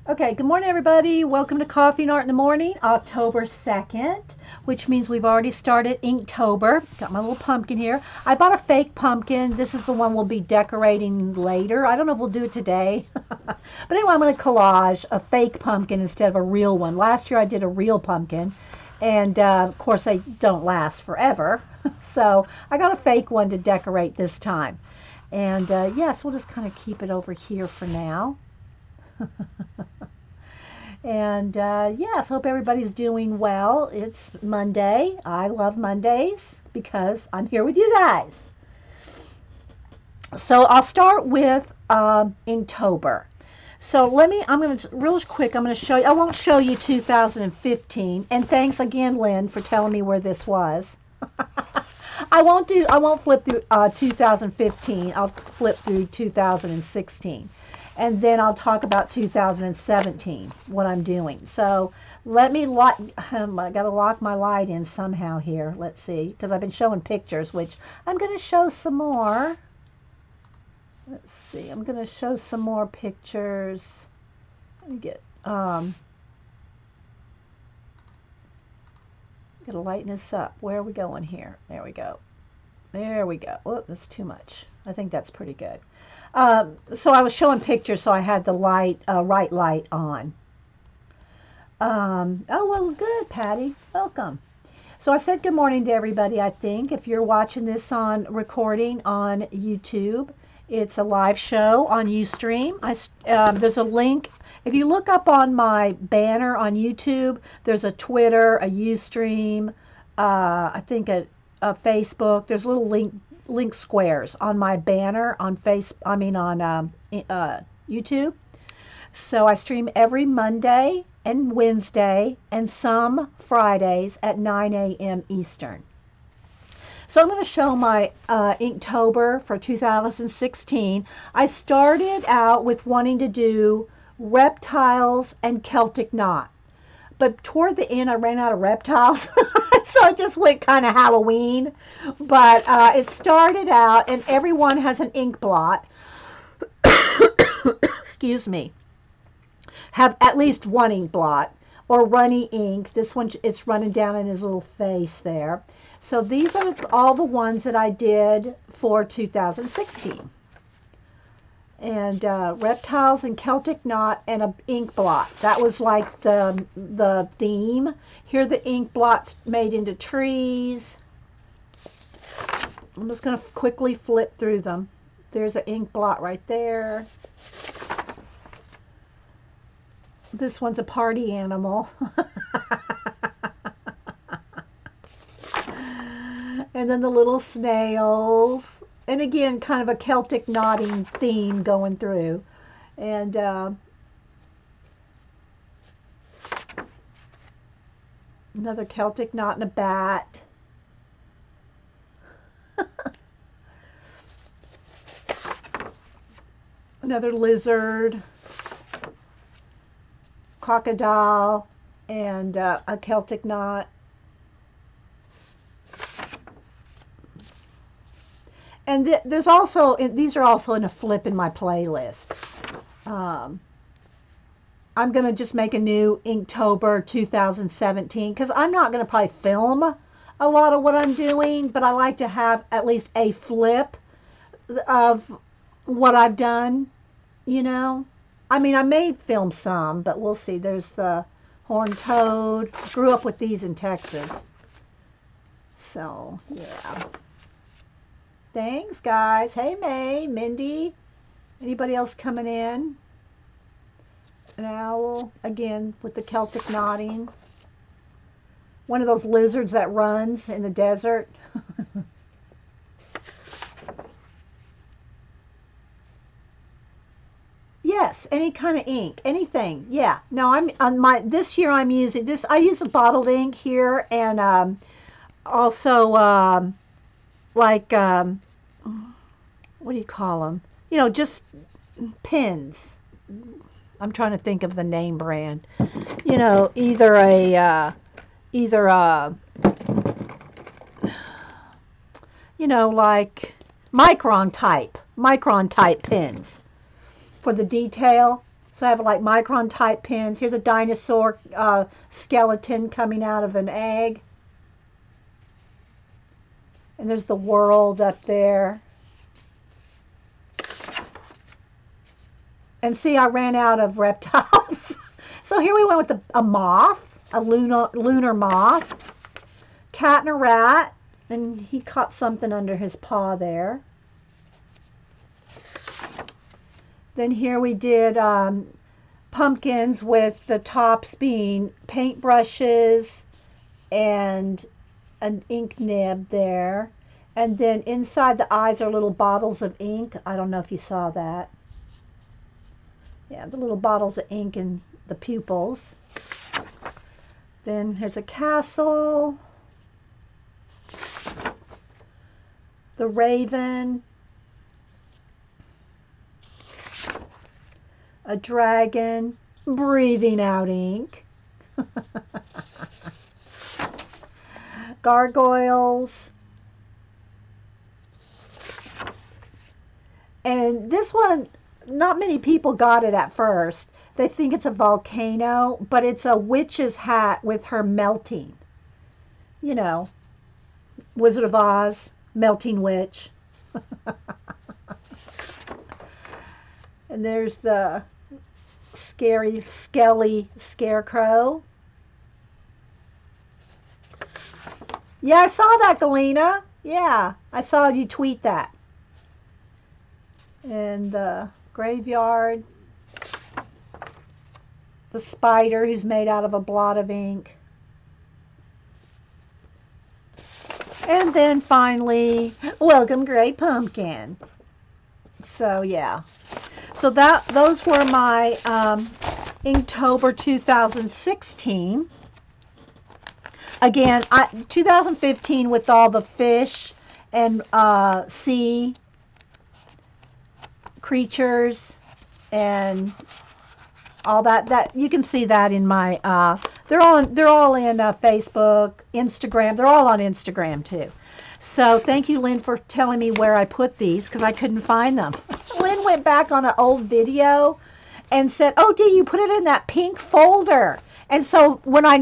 Okay, good morning, everybody. Welcome to Coffee and Art in the Morning, October 2nd, which means we've already started Inktober. Got my little pumpkin here. I bought a fake pumpkin. This is the one we'll be decorating later. I don't know if we'll do it today. But anyway, I'm going to collage a fake pumpkin instead of a real one. Last year I did a real pumpkin, and of course they don't last forever. So I got a fake one to decorate this time. And yes, we'll just kind of keep it over here for now. And yes, hope everybody's doing well. It's Monday. I love Mondays because I'm here with you guys. So I'll start with Inktober. So I'm going to, real quick, I'm going to show you, I won't show you 2015. And thanks again, Lynn, for telling me where this was. I won't flip through 2015. I'll flip through 2016. And then I'll talk about 2017, what I'm doing. So let me lock, I got to lock my light in somehow here. Let's see, because I've been showing pictures, which I'm going to show some more. Let's see, I'm going to show some more pictures. Let me get, got to lighten this up. Where are we going here? There we go. There we go. Oh, that's too much. I think that's pretty good. So I was showing pictures, so I had the light, right light on. Oh, well, good, Patty. Welcome. So I said good morning to everybody, I think. If you're watching this on recording on YouTube, it's a live show on Ustream. There's a link. If you look up on my banner on YouTube, there's a Twitter, a Ustream, I think a Facebook. There's little link squares on my banner on YouTube. So I stream every Monday and Wednesday and some Fridays at 9 a.m. Eastern. So I'm going to show my Inktober for 2016. I started out with wanting to do reptiles and Celtic knot. But toward the end, I ran out of reptiles, so I just went kind of Halloween. But it started out, and everyone has an ink blot. Excuse me. Have at least one ink blot or runny ink. This one, it's running down in his little face there. So these are all the ones that I did for 2016. And reptiles and Celtic knot and an ink blot. That was like the theme. Here are the ink blots made into trees. I'm just going to quickly flip through them. There's an ink blot right there. This one's a party animal. And then the little snails. And again, kind of a Celtic knotting theme going through. And another Celtic knot and a bat. Another lizard. Crocodile and a Celtic knot. And there's also, these are also in a flip in my playlist. I'm going to just make a new Inktober 2017 because I'm not going to probably film a lot of what I'm doing, but I like to have at least a flip of what I've done, you know. I mean, I may film some, but we'll see. There's the horned toad. Grew up with these in Texas. So, yeah. Thanks, guys. Hey, May, Mindy. Anybody else coming in? An owl, again, with the Celtic knotting. One of those lizards that runs in the desert. Yes, any kind of ink, anything. Yeah. No, I'm on this year I'm using this. I use a bottled ink here, and also like what do you call them? You know, just pens. I'm trying to think of the name brand. You know, either a you know, like micron type pens for the detail. So I have like micron type pens. Here's a dinosaur skeleton coming out of an egg. And there's the world up there. And see, I ran out of reptiles. So here we went with a moth, a lunar moth, cat and a rat, and he caught something under his paw there. Then here we did pumpkins with the tops being paintbrushes and an ink nib there. And then inside the eyes are little bottles of ink. I don't know if you saw that. Yeah, the little bottles of ink and the pupils. Then here's a castle. The raven. A dragon breathing out ink. Gargoyles. And this one, not many people got it at first. They think it's a volcano, but it's a witch's hat with her melting. You know, Wizard of Oz, melting witch. And there's the scary, skelly scarecrow. Yeah, I saw that, Galena. Yeah, I saw you tweet that. And the graveyard. The spider who's made out of a blot of ink. And then finally, welcome Great Pumpkin. So yeah. So those were my Inktober 2016. Again, 2015 with all the fish and sea creatures and all that you can see that in my they're all in Facebook, Instagram. They're all on Instagram too. So thank you, Lynn, for telling me where I put these because I couldn't find them. Lynn went back on an old video and said, "Oh, Dee, you put it in that pink folder." And so when I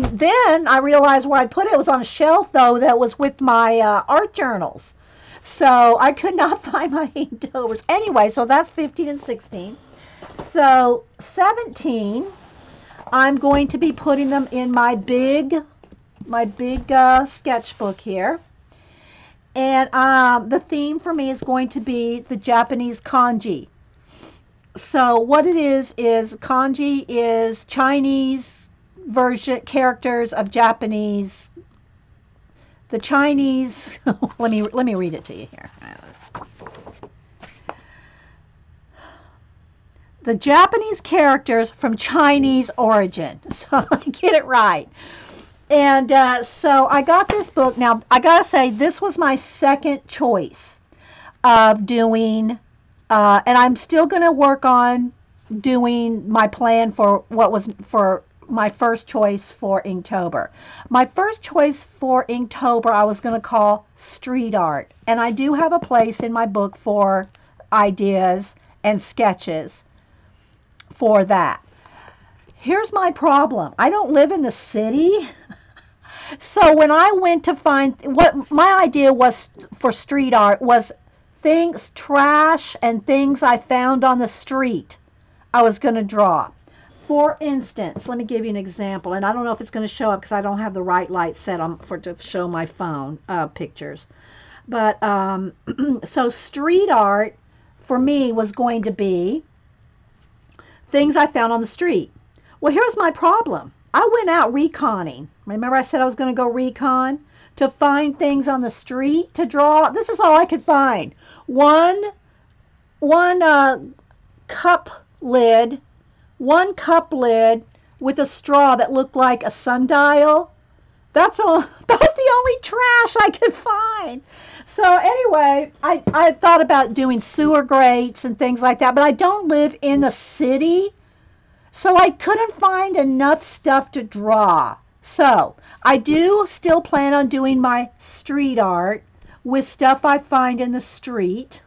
realized where I put it. It was on a shelf though that was with my art journals. So I could not find my Inktovers. Anyway, so that's 15 and 16. So 17, I'm going to be putting them in my big sketchbook here. And the theme for me is going to be the Japanese kanji. So what it is kanji is Chinese version characters of Japanese. The Chinese. let me read it to you here. The Japanese characters from Chinese origin. So I get it right. And so I got this book. Now, I got to say, this was my second choice of doing, and I'm still going to work on doing my plan for what was for my first choice for Inktober. My first choice for Inktober I was going to call street art. And I do have a place in my book for ideas and sketches for that. Here's my problem. I don't live in the city. So when I went to find what my idea was for street art was things, trash and things I found on the street I was going to draw. For instance, let me give you an example, and I don't know if it's going to show up because I don't have the right light set on to show my phone pictures. But so street art for me was going to be things I found on the street. Well, here's my problem. I went out reconning. Remember I said I was going to go recon to find things on the street to draw? This is all I could find. One cup lid with a straw that looked like a sundial. That's the only trash I could find. So anyway, I thought about doing sewer grates and things like that, but I don't live in the city, so I couldn't find enough stuff to draw. So I do still plan on doing my street art with stuff I find in the street.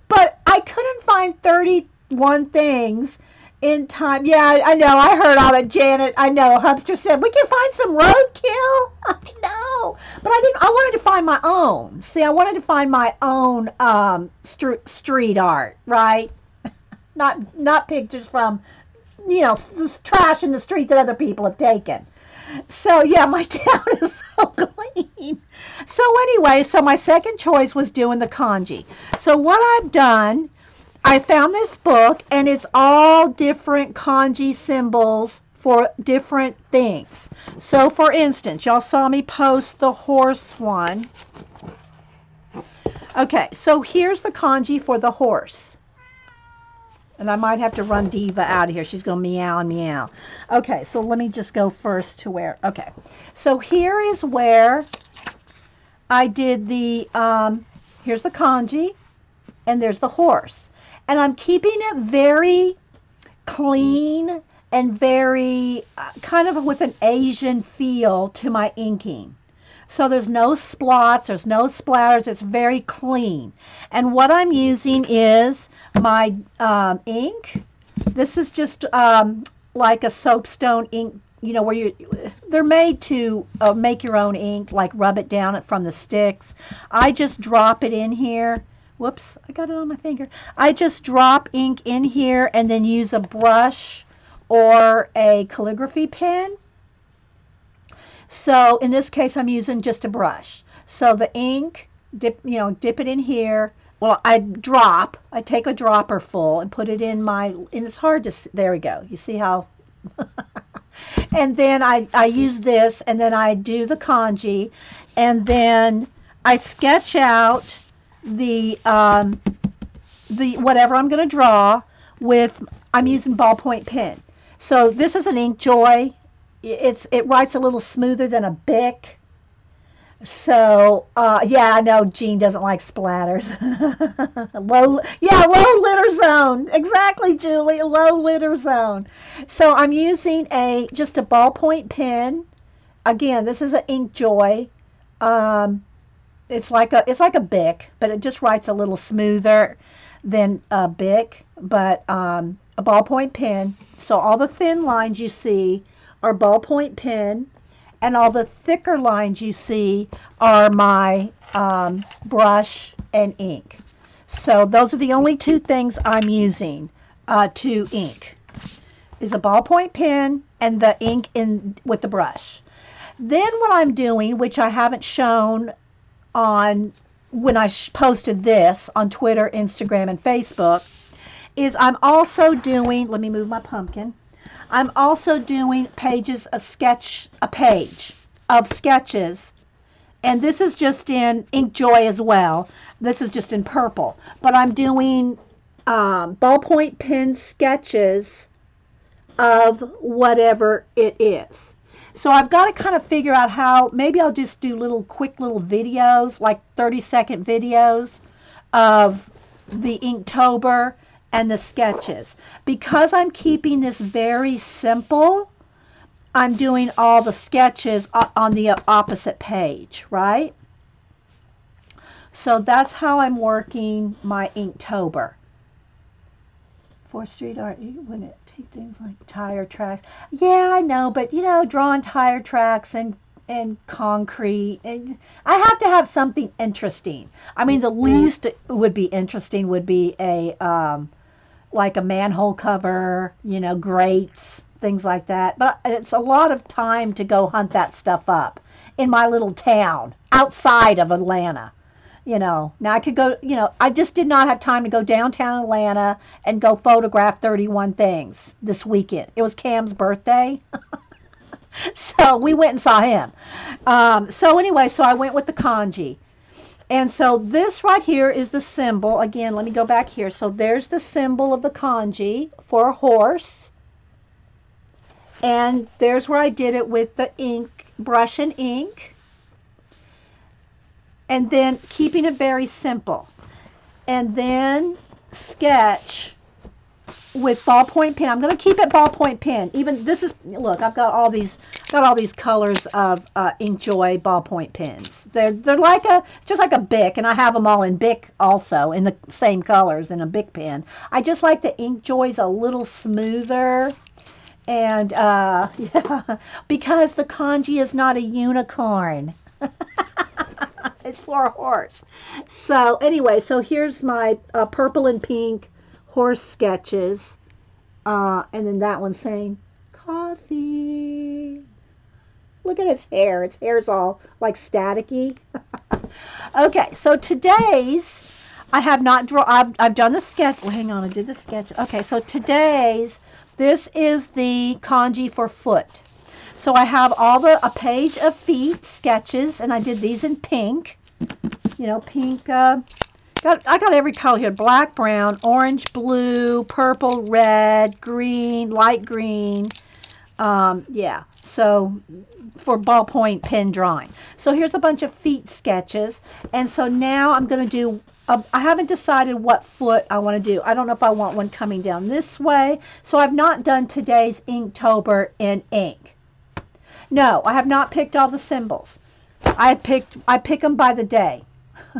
But I couldn't find 30 one things in time. Yeah, I know. I heard all that, Janet. I know. Hubster said we can find some roadkill. I know, but I didn't. I wanted to find my own. See, I wanted to find my own street art, right? Not pictures from, just trash in the street that other people have taken. So yeah, my town is so clean. So anyway, so my second choice was doing the kanji. So what I've done, I found this book, and it's all different kanji symbols for different things. So for instance, y'all saw me post the horse one. Okay, so here's the kanji for the horse. And I might have to run Diva out of here. She's going to meow and meow. Okay, so let me just go first to where... Okay, so here is where I did the... here's the kanji, and there's the horse. And I'm keeping it very clean and very kind of with an Asian feel to my inking. So there's no splots, there's no splatters, it's very clean. And what I'm using is my ink. This is just like a soapstone ink, where they're made to make your own ink, like rub it down from the sticks. I just drop it in here. Whoops, I got it on my finger. I just drop ink in here and then use a brush or a calligraphy pen. So in this case, I'm using just a brush. So the ink, dip it in here. Well, I take a dropper full and put it in and it's hard to, there we go. You see how, and then I use this, and then I do the kanji, and then I sketch out the whatever I'm going to draw I'm using ballpoint pen. So this is an Inkjoy. It writes a little smoother than a Bic. So yeah, I know Jean doesn't like splatters. low litter zone. Exactly, Julie. Low litter zone. So I'm using just a ballpoint pen. Again, this is an Inkjoy. It's like a Bic, but it just writes a little smoother than a Bic. But a ballpoint pen. So all the thin lines you see are ballpoint pen, and all the thicker lines you see are my brush and ink. So those are the only two things I'm using to ink, is a ballpoint pen and the ink with the brush. Then what I'm doing, which I haven't shown on when I posted this on Twitter, Instagram, and Facebook, is I'm also doing, let me move my pumpkin, I'm also doing a page of sketches, and this is just in Inkjoy as well. This is just in purple, but I'm doing ballpoint pen sketches of whatever it is. So I've got to kind of figure out how, maybe I'll just do quick little videos, like 30-second videos of the Inktober and the sketches. Because I'm keeping this very simple, I'm doing all the sketches on the opposite page, right? So that's how I'm working my Inktober. 4th Street Art, you wouldn't take things like tire tracks. Yeah, I know, but drawing tire tracks and concrete, and I have to have something interesting. I mean, the least it would be interesting would be like a manhole cover, grates, things like that. But it's a lot of time to go hunt that stuff up in my little town outside of Atlanta. Now I could go, I just did not have time to go downtown Atlanta and go photograph 31 things this weekend. It was Cam's birthday. So we went and saw him. So anyway, so I went with the kanji. And so this right here is the symbol. Again, let me go back here. So there's the symbol of the kanji for a horse. And there's where I did it with the ink, brush and ink. And then keeping it very simple. And then sketch with ballpoint pen. I'm going to keep it ballpoint pen. Even this is, look, I've got all these got all these colors of Inkjoy ballpoint pens. They're like just like a Bic, and I have them all in Bic also in the same colors in a Bic pen. I just like the Inkjoys a little smoother, and yeah, because the kanji is not a unicorn. It's for a horse. So anyway, so here's my purple and pink horse sketches, and then that one saying coffee. Look at its hair. Its hair's all like staticky. Okay, so today's I have not drawn. I've done the sketch. Well, hang on, I did the sketch. Okay, so today's this is the kanji for foot. So I have a page of feet sketches, and I did these in pink. You know, pink. I got every color here: black, brown, orange, blue, purple, red, green, light green. Yeah. So for ballpoint pen drawing. So here's a bunch of feet sketches, and so now I'm going to do. I haven't decided what foot I want to do. I don't know if I want one coming down this way. So I've not done today's Inktober in ink. No, I have not picked all the symbols. I pick them by the day.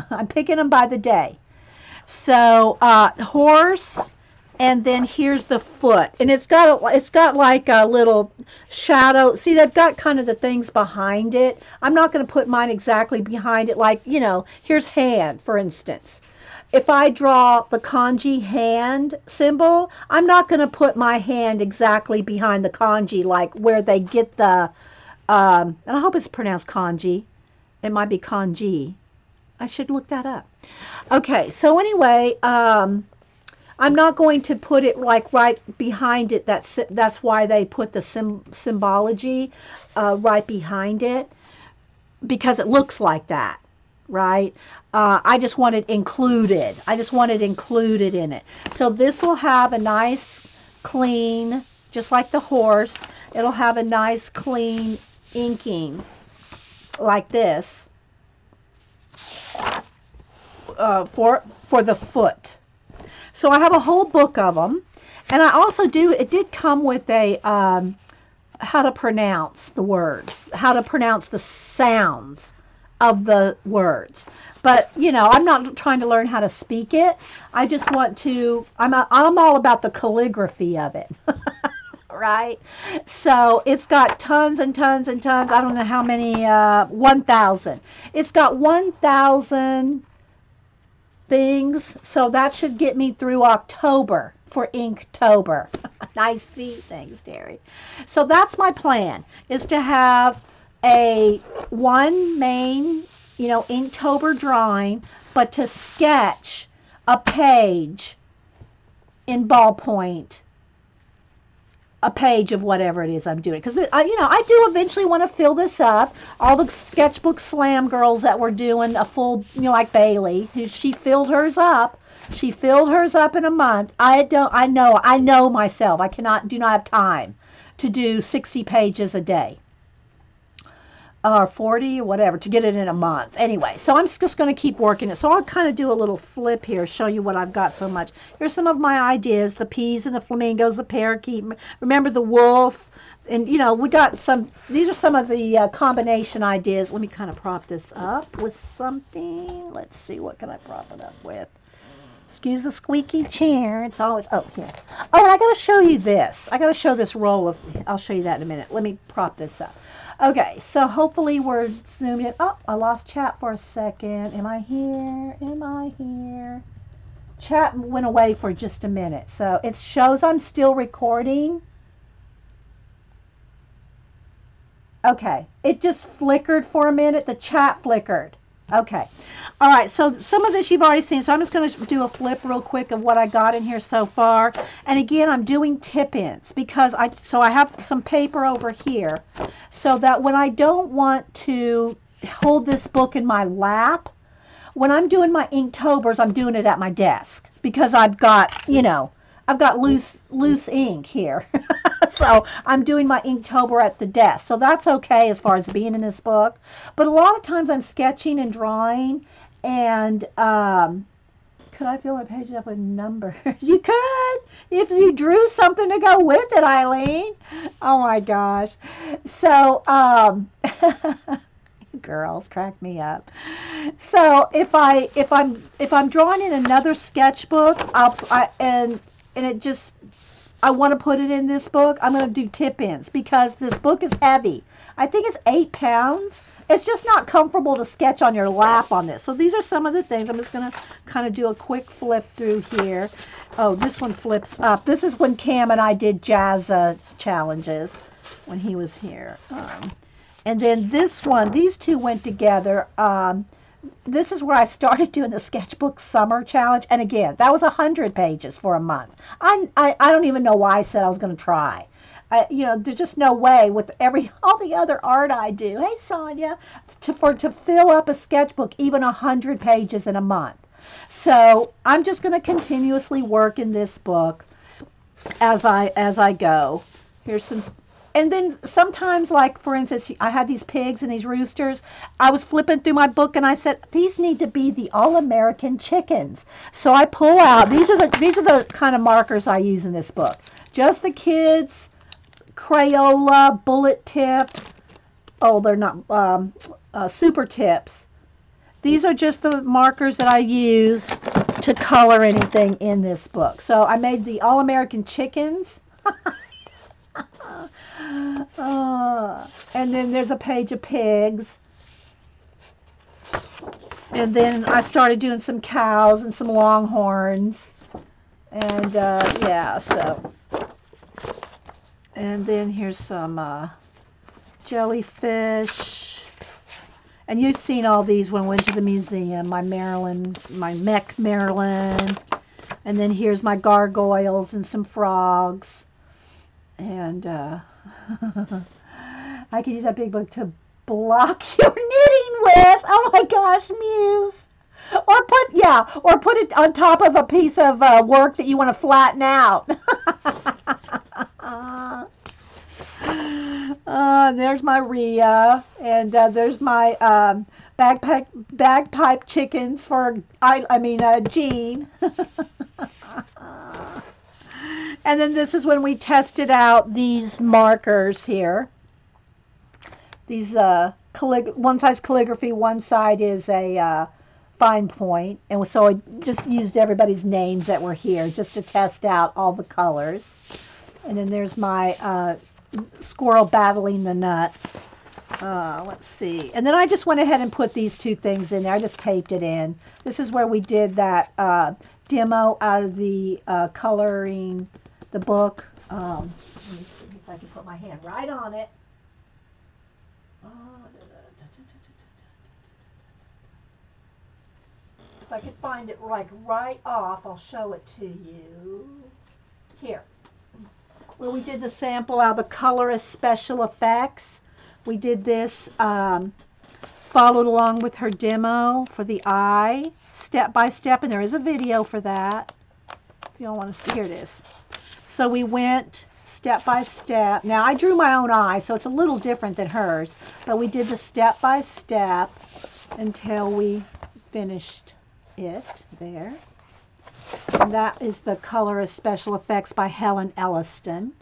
I'm picking them by the day. So horse, and then here's the foot, and it's got like a little shadow. See, they've got kind of the things behind it. I'm not going to put mine exactly behind it. Like, you know, here's hand, for instance. If I draw the kanji hand symbol, I'm not going to put my hand exactly behind the kanji, like where they get the. And I hope it's pronounced kanji. It might be kanji. I should look that up. Okay, so anyway, I'm not going to put it like right behind it. That's why they put the symbology right behind it, because it looks like that, right? I just want it included. I just want it included in it. So this will have a nice, clean, just like the horse. It'll have a nice, clean inking like this for the foot. So I have a whole book of them, and I also it did come with a how to pronounce the words, how to pronounce the sounds of the words. But you know, I'm not trying to learn how to speak it. I just want to. I'm all about the calligraphy of it. Right? So it's got tons and tons and tons. I don't know how many, 1,000. It's got 1,000 things. So that should get me through October for Inktober. Nice feet. Thanks, Terry. So that's my plan, is to have one main, you know, Inktober drawing, but to sketch a page in ballpoint, a page of whatever it is I'm doing, because you know, I do eventually want to fill this up. All the Sketchbook Slam girls that were doing a full, you know, like Bailey, she filled hers up. She filled hers up in a month. I know myself. Do not have time to do 60 pages a day, or 40 or whatever, to get it in a month. Anyway, so I'm just going to keep working it. So I'll kind of do a little flip here, show you what I've got so much. Here's some of my ideas: the peas and the flamingos, the parakeet. Remember the wolf, and you know, we got some. These are some of the combination ideas. Let me kind of prop this up with something. Let's see, what can I prop it up with? Excuse the squeaky chair. It's always, oh, here. Oh, and I got to show you this. I got to show this roll of. I'll show you that in a minute. Let me prop this up. Okay, so hopefully we're zoomed in. Oh, I lost chat for a second. Am I here? Am I here? Chat went away for just a minute. So it shows I'm still recording. Okay, it just flickered for a minute. The chat flickered. Okay. All right, so some of this you've already seen, so I'm just going to do a flip real quick of what I got in here so far. And again, I'm doing tip-ins because I have some paper over here, so that when I don't want to hold this book in my lap, when I'm doing my Inktobers, I'm doing it at my desk, because I've got, you know, I've got loose ink here. So I'm doing my Inktober at the desk. So that's okay as far as being in this book. But a lot of times I'm sketching and drawing, and Could I fill my page up with numbers? You could, if you drew something to go with it, Eileen. Oh my gosh. So, girls crack me up. So if I'm drawing in another sketchbook, and it just I want to put it in this book, I'm going to do tip-ins because this book is heavy. I think it's 8 pounds. It's just not comfortable to sketch on your lap on this. So these are some of the things. I'm just going to kind of do a quick flip through here. Oh, this one flips up. This is when Cam and I did jazz challenges when he was here. And then this one, these two went together. This is where I started doing the Sketchbook Summer Challenge. And again, that was 100 pages for a month. I don't even know why I said I was going to try. There's just no way with all the other art I do. Hey, Sonia, to fill up a sketchbook, even 100 pages in a month. So I'm just going to continuously work in this book as I go. Here's some. And then sometimes, like, for instance, I had these pigs and these roosters. I was flipping through my book and I said, these need to be the all-American chickens. So I pull out, these are the kind of markers I use in this book. Just the Kids, Crayola, Bullet Tip. Oh, they're not, Super Tips. These are just the markers that I use to color anything in this book. So I made the all-American chickens. And then there's a page of pigs. And then I started doing some cows and some longhorns. And yeah, so. And then here's some jellyfish. And you've seen all these when I went to the museum. My mech Maryland. And then here's my gargoyles and some frogs. And I could use that big book to block your knitting with. Oh my gosh, Muse. Or put it on top of a piece of work that you want to flatten out. There's my Rhea, and there's my bagpipe chickens for Jean. And then this is when we tested out these markers here. These one side's calligraphy, one side is a fine point. And so I just used everybody's names that were here just to test out all the colors. And then there's my squirrel battling the nuts. Let's see. And then I just went ahead and put these two things in there. I just taped it in. This is where we did that demo out of the coloring the book. Let me see if I can put my hand right on it. If I can find it right off, I'll show it to you. Here. Where we did the sample out of the colorist special effects. We did this, followed along with her demo for the eye, step by step, and there is a video for that. If you don't want to see, here it is. So we went step by step. Now I drew my own eye, so it's a little different than hers, but we did the step by step until we finished it there. And that is the colorist special effects by Helen Elliston.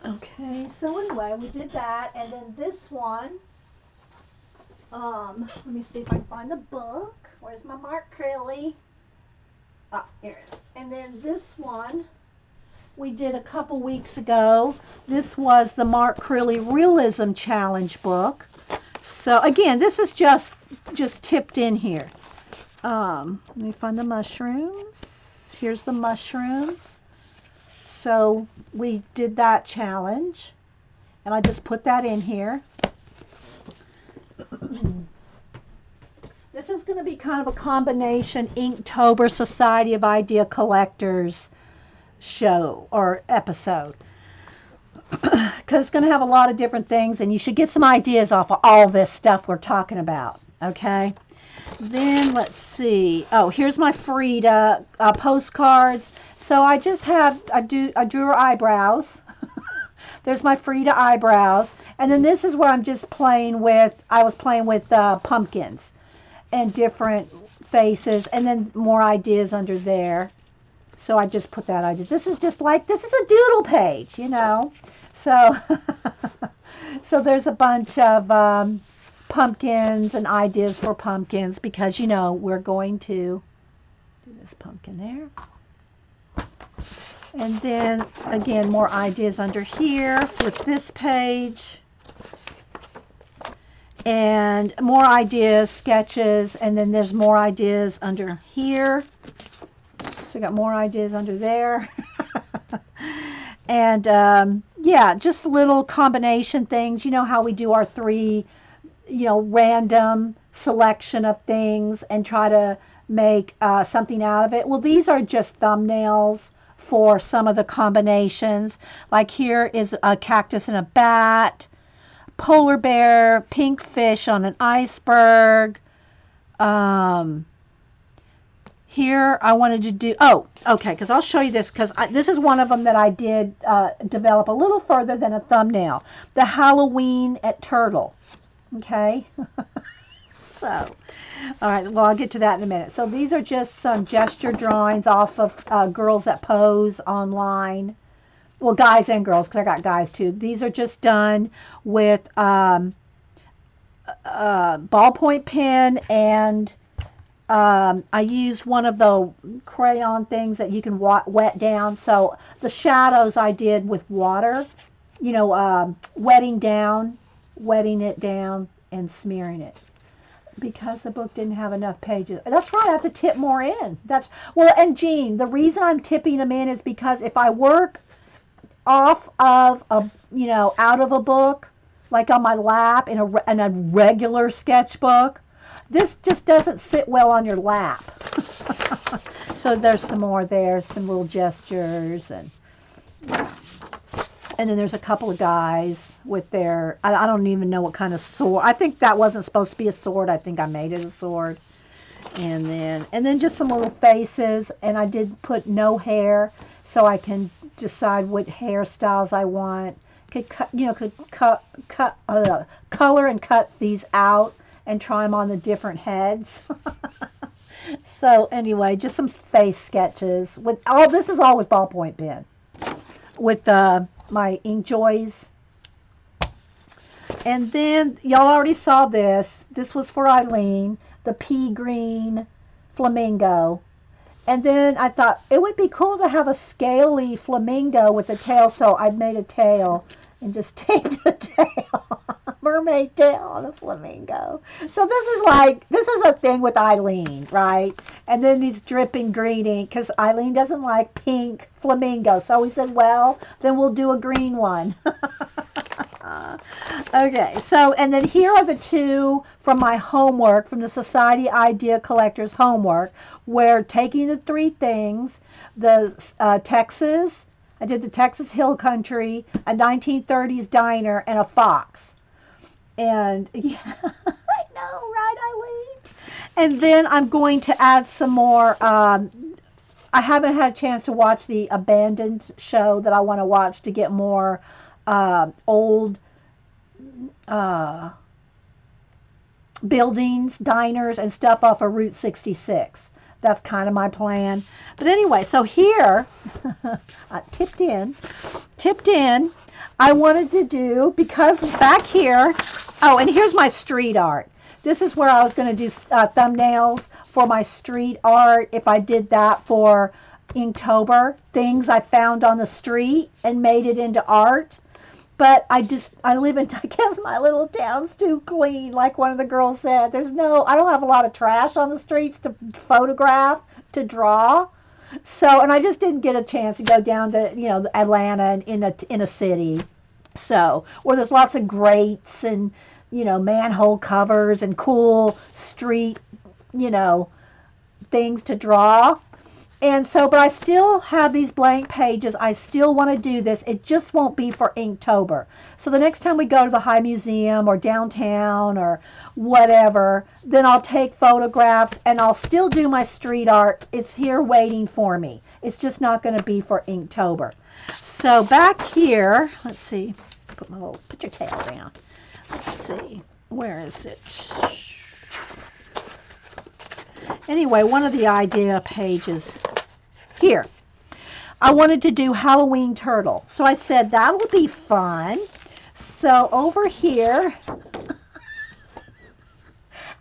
Okay, so anyway, we did that, and then this one, let me see if I can find the book. Where's my Mark Crilly? Ah, here it is. And then this one we did a couple weeks ago. This was the Mark Crilly Realism Challenge book. So again, this is just tipped in here. Let me find the mushrooms. Here's the mushrooms. So we did that challenge, and I just put that in here. This is going to be kind of a combination Inktober Society of Idea Collectors show or episode, because it's going to have a lot of different things, and you should get some ideas off of all this stuff we're talking about. Okay, then let's see. Oh, here's my Frida postcards. So I drew her eyebrows. There's my Frida eyebrows, and then this is where I'm just playing with. I was playing with pumpkins. and different faces, and then more ideas under there. So I just put that idea. This is just like, this is a doodle page, you know. So, so there's a bunch of pumpkins and ideas for pumpkins, because, you know, we're going to do this pumpkin there. And then, again, more ideas under here with this page. And more ideas, sketches, and then there's more ideas under here. So I got more ideas under there. And yeah, just little combination things. You know how we do our 3, you know, random selection of things and try to make something out of it. Well, these are just thumbnails for some of the combinations. Like here is a cactus and a bat, polar bear, pink fish on an iceberg. Here I wanted to do, oh, okay, because I'll show you this, because this is one of them that I did develop a little further than a thumbnail. The Halloween at Turtle. Okay. So, all right, well, I'll get to that in a minute. So these are just some gesture drawings off of Girls That Pose online. Well, guys and girls, because I got guys too. These are just done with ballpoint pen, and I used one of the crayon things that you can wet down. So the shadows I did with water, you know, wetting it down and smearing it, because the book didn't have enough pages. That's right, I have to tip more in. That's, well, and Jean, the reason I'm tipping them in is because if I work off of a, you know, out of a book, like on my lap in a regular sketchbook, this just doesn't sit well on your lap. So there's some more there, some little gestures, and then there's a couple of guys with their, I don't even know what kind of sword. I think that wasn't supposed to be a sword. I think I made it a sword. And then just some little faces, and I did put no hair, so I can decide what hairstyles I want. Could cut, you know, could color and cut these out and try them on the different heads. So anyway, just some face sketches with all, this is all with ballpoint pen, with my Inkjoys. And then y'all already saw this. This was for Eileen, the pea green flamingo. And then I thought it would be cool to have a scaly flamingo with a tail, so I made a tail and just taped the tail, mermaid tail on a flamingo. So this is a thing with Eileen, right? And then these dripping green ink, because Eileen doesn't like pink flamingos. So we said, well, then we'll do a green one. Okay, so, and then here are the 2 from my homework, from the Society Idea Collectors homework, where taking the 3 things, the Texas, I did the Texas Hill Country, a 1930s diner, and a fox. And yeah, I know, right, Eileen? And then I'm going to add some more. I haven't had a chance to watch the Abandoned show that I want to watch to get more old buildings, diners, and stuff off of Route 66. That's kind of my plan. But anyway, so here, tipped in, I wanted to do, because back here, oh, and here's my street art. This is where I was going to do thumbnails for my street art, if I did that for Inktober, things I found on the street and made it into art. But I live in, I guess my little town's too clean, like one of the girls said. I don't have a lot of trash on the streets to photograph, to draw. So, and I just didn't get a chance to go down to, you know, Atlanta and in a city. So, where there's lots of grates and, you know, manhole covers and cool street, you know, things to draw. And so, but I still have these blank pages. I still want to do this. It just won't be for Inktober. So the next time we go to the High Museum or downtown or whatever, then I'll take photographs and I'll still do my street art. It's here waiting for me. It's just not going to be for Inktober. So back here, let's see. Put your tail down. Let's see. Where is it? Anyway, one of the idea pages here. I wanted to do Halloween turtle. So I said that will be fun. So over here,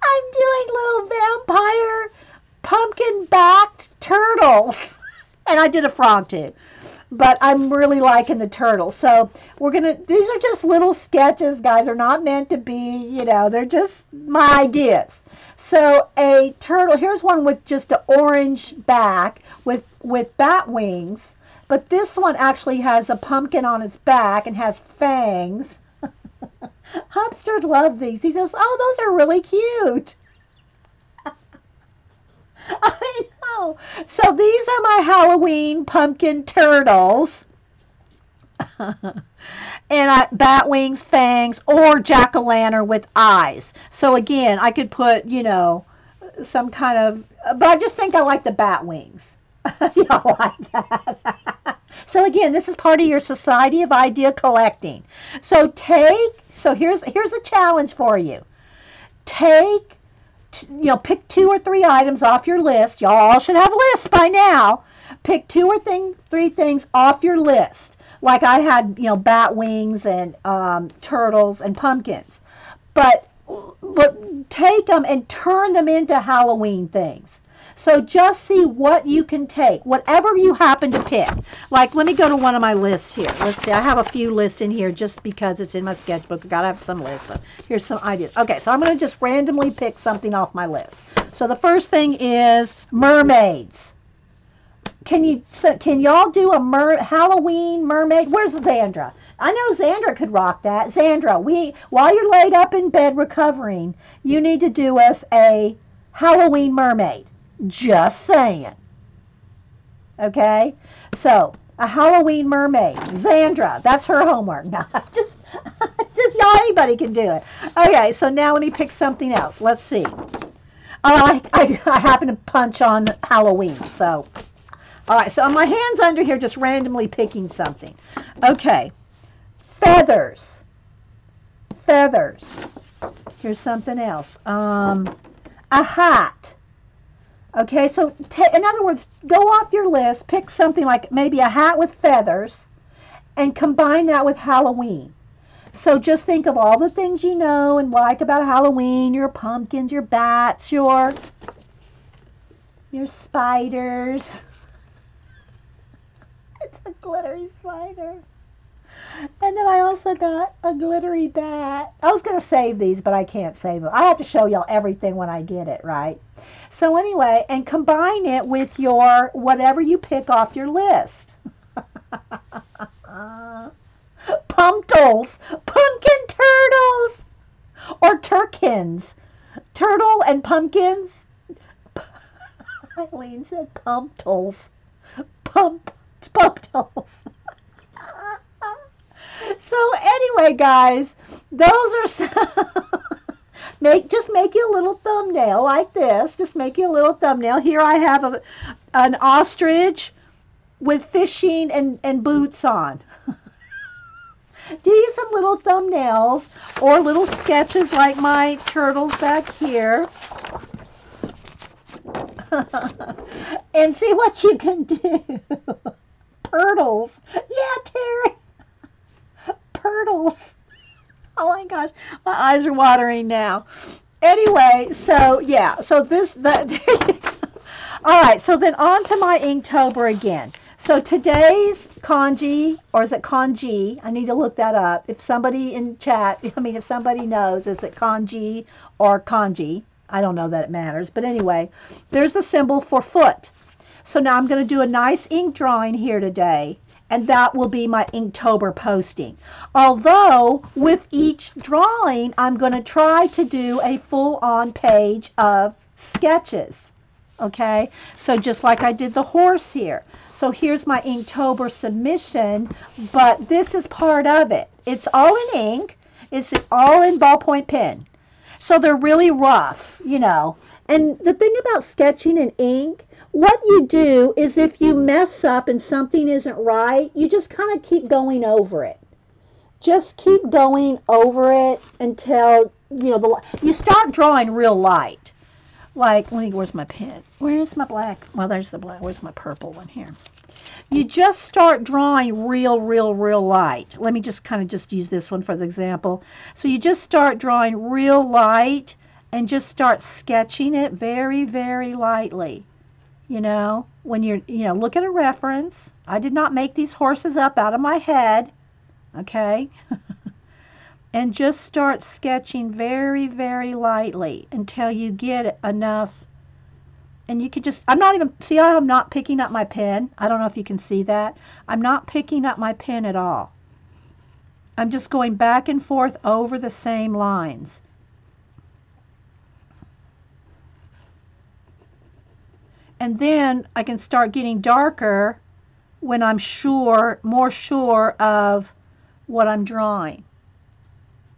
I'm doing little vampire pumpkin-backed turtles. And I did a frog too. But I'm really liking the turtle. So these are just little sketches, guys. They're not meant to be, they're just my ideas. So a turtle, here's one with just an orange back with bat wings. But this one actually has a pumpkin on its back and has fangs. Hopster loved these. He goes, oh, those are really cute. I know. So these are my Halloween pumpkin turtles. And bat wings, fangs, or jack-o'-lantern with eyes. So again, I could put, some kind of, but I just think I like the bat wings. Y'all like that? So again, this is part of your Society of Idea Collecting. So here's a challenge for you. Pick 2 or 3 items off your list. Y'all should have lists by now. Pick 2 or 3 things off your list. Like I had, bat wings and turtles and pumpkins. But take them and turn them into Halloween things. So just see what you can take, whatever you happen to pick. Like, let me go to one of my lists here. Let's see, I have a few lists in here just because it's in my sketchbook. I've got to have some lists. So here's some ideas. Okay, so I'm going to just randomly pick something off my list. So the first thing is mermaids. Can y'all do a Halloween mermaid? Where's Xandra? I know Xandra could rock that. Xandra, while you're laid up in bed recovering, you need to do us a Halloween mermaid. Just saying. Okay? So, a Halloween mermaid. Xandra, that's her homework. No, just y'all, anybody can do it. Okay, so now let me pick something else. Let's see. I happen to punch on Halloween, so. All right, so on my hands under here, just randomly picking something. Okay. Feathers. Feathers. Here's something else. A hat. Okay, so in other words, go off your list, pick something like maybe a hat with feathers, and combine that with Halloween. So just think of all the things you know and like about Halloween, your pumpkins, your bats, your spiders. It's a glittery spider. And then I also got a glittery bat. I was going to save these, but I can't save them. I have to show y'all everything when I get it, right? So anyway, and combine it with your whatever you pick off your list. Pumptles, pumpkin turtles, or turkins. Turtle and pumpkins. Eileen said pumptles. Pumptles. So anyway, guys, those are just make you a little thumbnail like this. Just make you a little thumbnail. Here I have an ostrich with fishing and boots on. Do you some little thumbnails or little sketches like my turtles back here. And see what you can do. Turtles. Yeah, Terry. Turtles. Oh my gosh, my eyes are watering now. Anyway, so yeah, so all right, so then on to my Inktober again. So today's kanji, or is it kanji? I need to look that up. If somebody in chat, if somebody knows, is it kanji or kanji? I don't know that it matters, but anyway, there's the symbol for foot. So now I'm going to do a nice ink drawing here today, and that will be my Inktober posting. Although, with each drawing, I'm going to try to do a full-on page of sketches. Okay? So just like I did the horse here. So here's my Inktober submission, but this is part of it. It's all in ink. It's all in ballpoint pen. So they're really rough, And the thing about sketching in ink, what you do is if you mess up and something isn't right, you just kind of keep going over it. Just keep going over it until, you start drawing real light. Like, where's my pen? Where's my black? Well, there's the black. Where's my purple one here? You just start drawing real light. Let me just kind of just use this one for the example. So you just start drawing real light and just start sketching it very lightly. When you're, look at a reference. I did not make these horses up out of my head, okay? And just start sketching very lightly until you get enough. And you could just, I'm not even, see how I'm not picking up my pen? I don't know if you can see that. I'm not picking up my pen at all. I'm just going back and forth over the same lines. And then I can start getting darker when I'm more sure of what I'm drawing.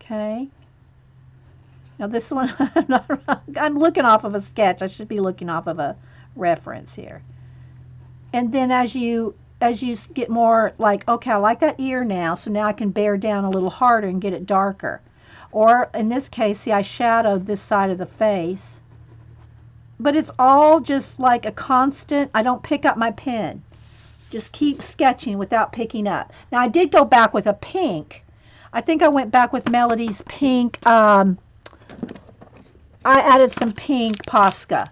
Okay. Now this one, I'm looking off of a sketch. I should be looking off of a reference here. And then as you get more like, okay, I like that ear now, so now I can bear down a little harder and get it darker. Or in this case, see, I shadowed this side of the face. But it's all just like a constant, I don't pick up my pen. Just keep sketching without picking up. Now I did go back with a pink. I think I went back with Melody's pink. I added some pink Posca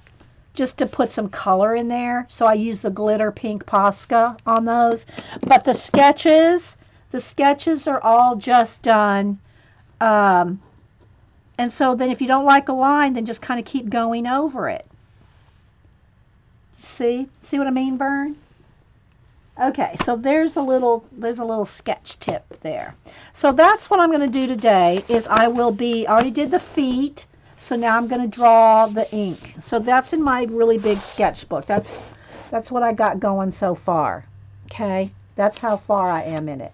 just to put some color in there. So I used the glitter pink Posca on those. But the sketches are all just done. And so then if you don't like a line, then just kind of keep going over it. See what I mean, Vern? Okay, so there's a little sketch tip there. So that's what I'm going to do today. Is I already did the feet. So now I'm going to draw the ink. So that's in my really big sketchbook. That's what I got going so far. Okay, that's how far I am in it.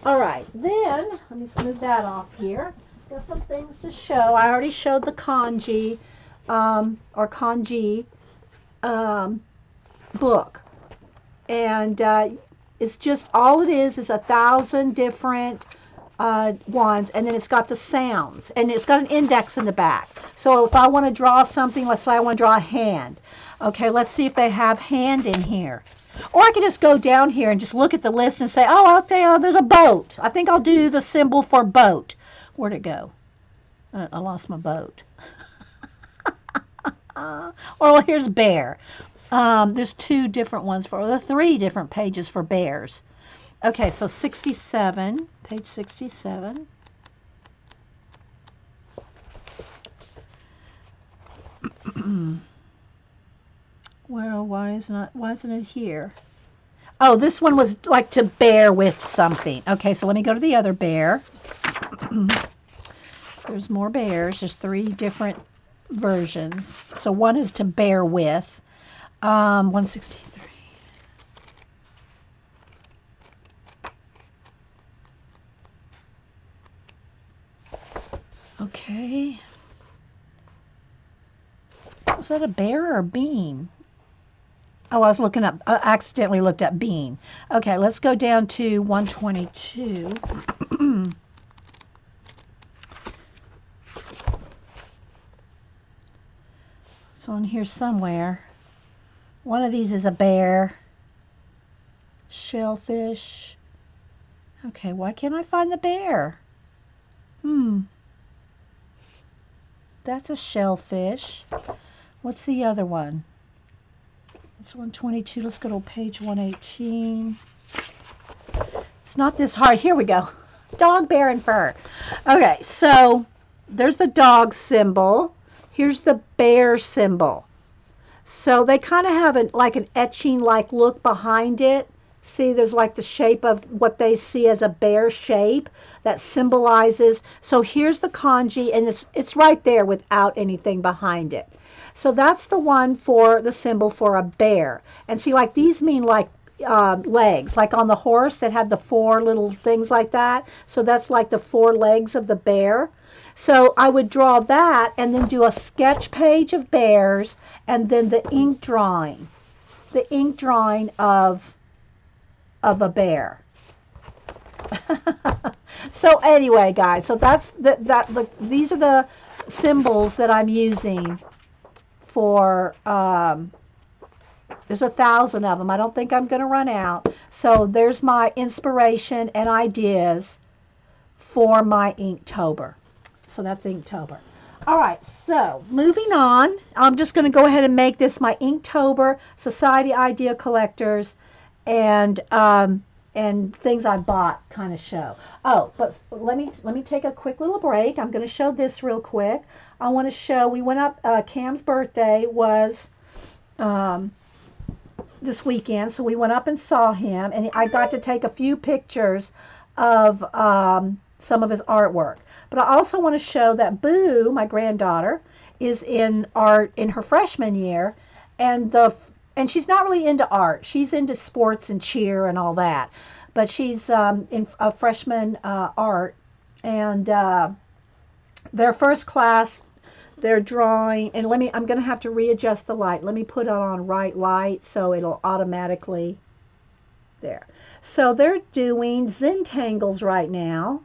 All right, then let me smooth that off here. Got some things to show. I already showed the kanji or kanji book, and it's just all it is 1,000 different ones, and then it's got the sounds, and it's got an index in the back. So if I want to draw something, let's say I want to draw a hand. Okay, let's see if they have hand in here. Or I can just go down here and just look at the list and say, oh, out there's a boat. I think I'll do the symbol for boat. Where'd it go? I lost my boat. Well, here's bear. There's 2 different ones there's 3 different pages for bears. Okay, so 67, page 67. Well, why isn't it here? Oh, this one was like to bear with something. Okay, so let me go to the other bear. There's more bears. There's 3 different versions. So one is to bear with. 163. Okay. Was that a bear or a bean? Oh, I was looking up, I accidentally looked up bean. Okay, let's go down to 122. It's on here somewhere. One of these is a bear. Shellfish. Okay, why can't I find the bear? That's a shellfish. What's the other one? It's 122. Let's go to page 118. It's not this hard. Here we go. Dog, bear, and fur. Okay, so there's the dog symbol. Here's the bear symbol. So they kind of have an etching-like look behind it. See, there's like the shape of what they see as a bear shape that symbolizes. So here's the kanji, and it's right there without anything behind it. So that's the one for the symbol for a bear. And see, like these mean like legs, like on the horse that had the 4 little things like that. So that's like the 4 legs of the bear. So I would draw that and then do a sketch page of bears and then the ink drawing of a bear. So anyway, guys, so that's these are symbols that I'm using for, there's 1,000 of them. I don't think I'm going to run out. So there's my inspiration and ideas for my Inktober. So that's Inktober. All right, so moving on. I'm just going to go ahead and make this my Inktober Society Idea Collectors and things I bought kind of show. Oh, but let me take a quick little break. I'm going to show this real quick. I want to show, we went up, Cam's birthday was this weekend, so we went up and saw him, and I got to take a few pictures of some of his artwork. But I also want to show that Boo, my granddaughter, is in art in her freshman year, and she's not really into art. She's into sports and cheer and all that, but she's in a freshman art, and their first class, they're drawing, and I'm going to have to readjust the light. Let me put it on right light so it'll automatically, there. So they're doing Zentangles right now.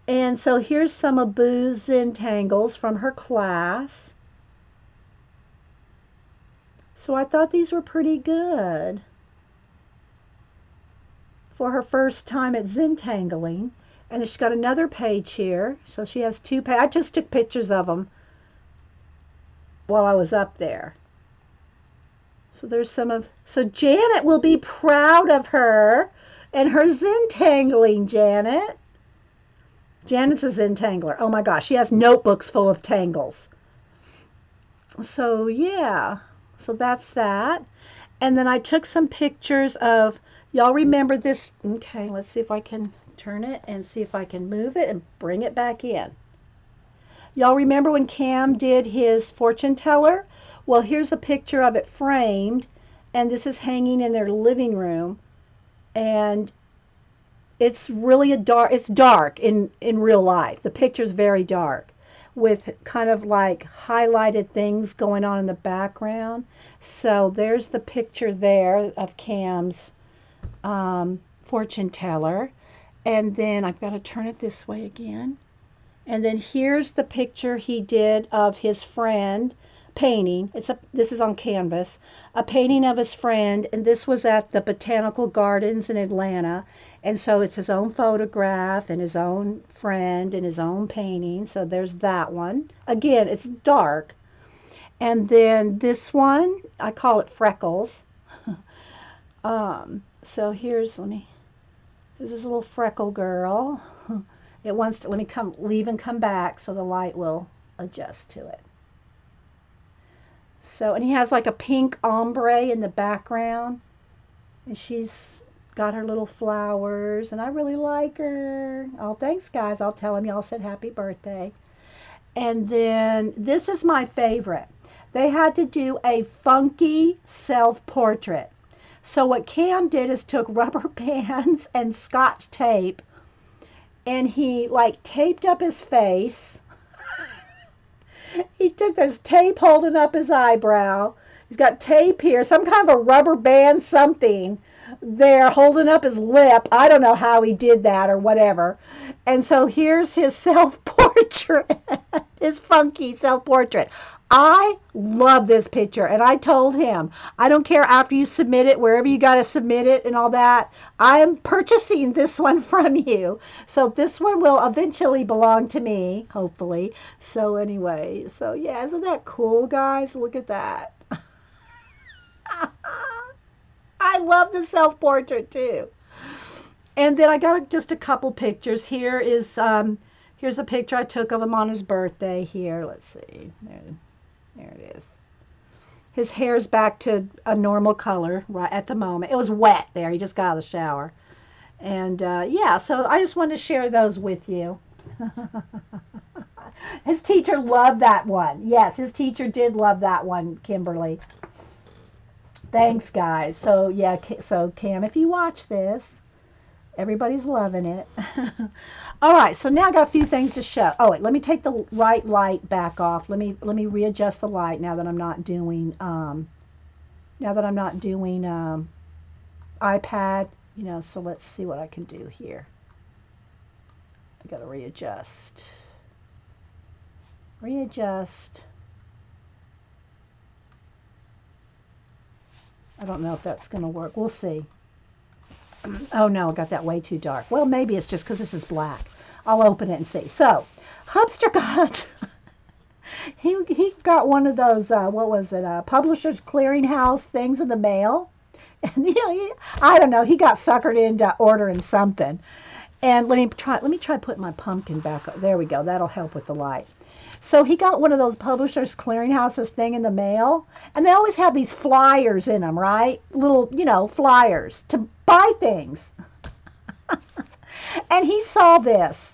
And so here's some of Boo's Zentangles from her class. So I thought these were pretty good for her first time at Zentangling. And she's got another page here. So she has two pages. I just took pictures of them while I was up there. So there's so Janet will be proud of her and her Zentangling, Janet. Janet's a Zentangler. Oh my gosh, she has notebooks full of tangles. So yeah, so that's that. And then I took some pictures of, y'all remember this? Okay, let's see if I can turn it and see if I can move it and bring it back in. Y'all remember when Cam did his fortune teller? Well, here's a picture of it framed, and this is hanging in their living room, and it's really it's dark in real life. The picture's very dark with kind of like highlighted things going on in the background. So there's the picture there of Cam's fortune teller. And then I've got to turn it this way again. And then here's the picture he did of his friend painting. This is on canvas. A painting of his friend, and this was at the Botanical Gardens in Atlanta. And so it's his own photograph and his own friend and his own painting. So there's that one. Again, it's dark. And then this one, I call it Freckles. So here's, there's this little freckle girl. It wants to, let me leave and come back so the light will adjust to it. So, and he has like a pink ombre in the background. And she's got her little flowers, and I really like her. Oh, thanks, guys. I'll tell him y'all said happy birthday. And then this is my favorite. They had to do a funky self-portrait. So what Cam did is took rubber bands and Scotch tape, and he like taped up his face. There's tape holding up his eyebrow. He's got tape here, some kind of a rubber band something there holding up his lip. I don't know how he did that or whatever. And so here's his self-portrait, his funky self-portrait. I love this picture, and I told him, I don't care after you submit it, wherever you got to submit it and all that, I am purchasing this one from you. So this one will eventually belong to me, hopefully. So anyway, so yeah, isn't that cool, guys? Look at that. I love the self-portrait too. And then I got just a couple pictures. Here's a picture I took of him on his birthday here. Let's see. There it is. His hair's back to a normal color right at the moment. It was wet there. He just got out of the shower. And yeah, so I just wanted to share those with you. His teacher loved that one. Yes, his teacher did love that one, Kimberly. Thanks, guys. So yeah, so Cam, if you watch this, everybody's loving it. All right, so now I got a few things to show. Oh, wait, let me take the right light back off. Let me readjust the light now that I'm not doing iPad. So let's see what I can do here. I got to readjust. readjust. I don't know if that's going to work. We'll see. Oh no, I got that way too dark. Well, maybe it's just because this is black. I'll open it and see. So, Hubster got he got one of those what was it? Publishers Clearinghouse things in the mail, and I don't know. He got suckered into ordering something. And let me try putting my pumpkin back up. There we go. That'll help with the light. So he got one of those Publishers Clearinghouses thing in the mail, and they always have these flyers in them, right? Little, flyers to buy things. And he saw this,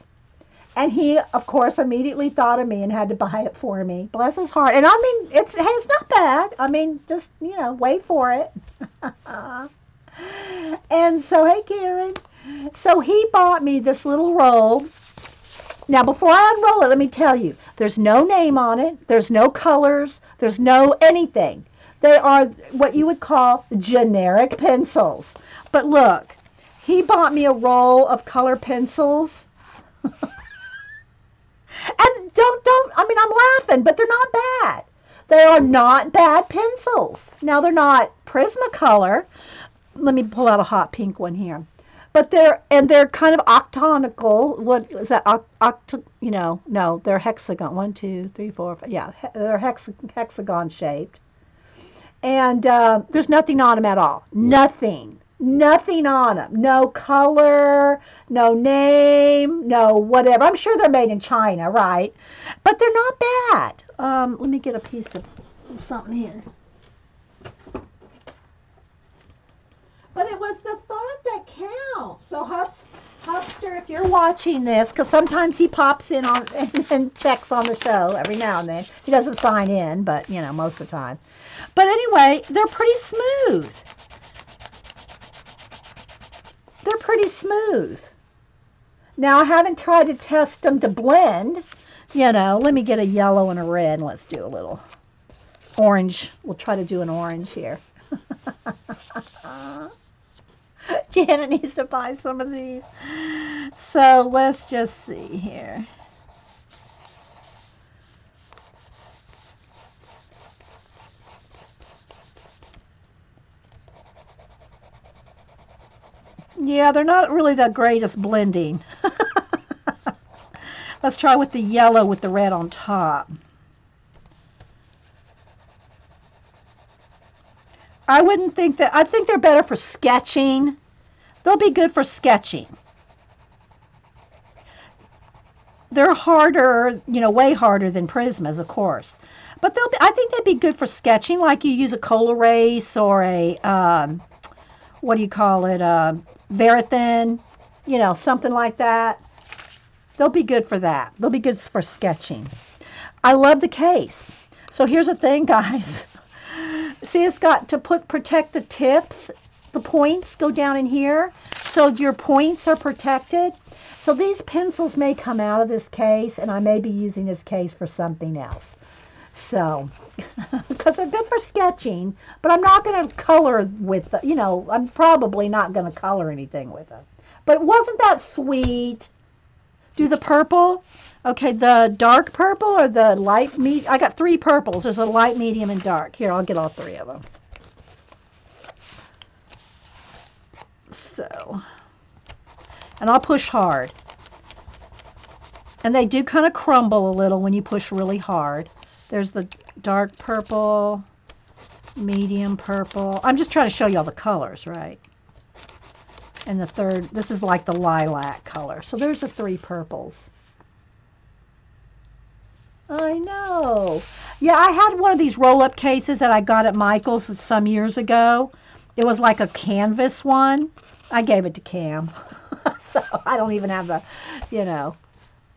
and he, of course, immediately thought of me and had to buy it for me. Bless his heart. And I mean, it's not bad. I mean, just, wait for it. And so, hey, Karen. So he bought me this little roll. Now, before I unroll it, let me tell you, there's no name on it. There's no colors. There's no anything. They are what you would call generic pencils. But look, he bought me a roll of color pencils. And I'm laughing, but they're not bad. They are not bad pencils. Now, they're not Prismacolor. Let me pull out a hot pink one here. But they're kind of octonical. What is that? No, they're hexagon. 1, 2, 3, 4, 5. Yeah, they're hexagon shaped. And there's nothing on them at all. Nothing on them. No color, no name, no whatever. I'm sure they're made in China, right? But they're not bad. Let me get a piece of something here. But it was the thought that counts. So Hubster, if you're watching this, because sometimes he pops in on and checks on the show every now and then. He doesn't sign in, but most of the time. But anyway, they're pretty smooth. They're pretty smooth. Now I haven't tried to test them to blend. Let me get a yellow and a red, and let's do a little orange. We'll try to do an orange here. Janet needs to buy some of these. So let's just see here. Yeah, they're not really the greatest blending. Let's try with the yellow with the red on top. I wouldn't think that. I think they're better for sketching. They'll be good for sketching. They're harder, way harder than Prismas, of course. But I think they'd be good for sketching, like you use a coal erase or a, what do you call it, Verithin, something like that. They'll be good for that. They'll be good for sketching. I love the case. So here's the thing, guys. See, it's got to protect the tips. The points go down in here, so your points are protected. So these pencils may come out of this case, and I may be using this case for something else. So, because they're good for sketching, but I'm not going to color with them. I'm probably not going to color anything with them. But wasn't that sweet? Do the purple. Okay, the dark purple or the light medium? I got 3 purples. There's a light, medium, and dark. Here, I'll get all 3 of them. So, and I'll push hard. And they do kind of crumble a little when you push really hard. There's the dark purple, medium purple. I'm just trying to show you all the colors, right? And the third, this is like the lilac color. So there's the 3 purples. I know. Yeah, I had one of these roll-up cases that I got at Michael's some years ago. It was like a canvas one. I gave it to Cam. So I don't even have the,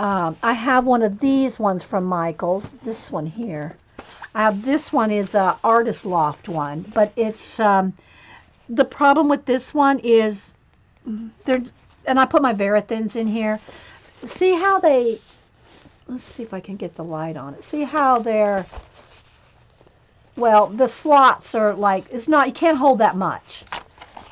I have one of these ones from Michael's. This one here. I have this one is a Artist Loft one. But it's, the problem with this one is, and I put my Verithins in here. See how they... Let's see if I can get the light on it. See how they're, well, the slots are like, it's not, you can't hold that much.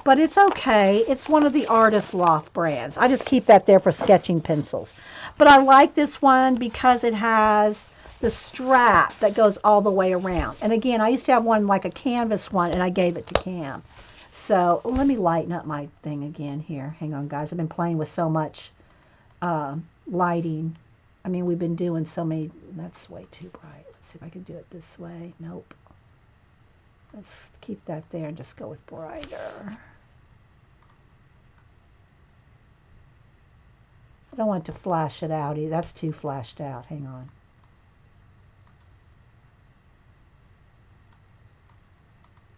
But it's okay. It's one of the Artist Loft brands. I just keep that there for sketching pencils. But I like this one because it has the strap that goes all the way around. And again, I used to have one like a canvas one, and I gave it to Cam. So let me lighten up my thing again here. Hang on, guys. I've been playing with so much lighting. I mean, we've been doing so many. That's way too bright. Let's see if I can do it this way. Nope. Let's keep that there and just go with brighter. I don't want to flash it out either. That's too flashed out. Hang on.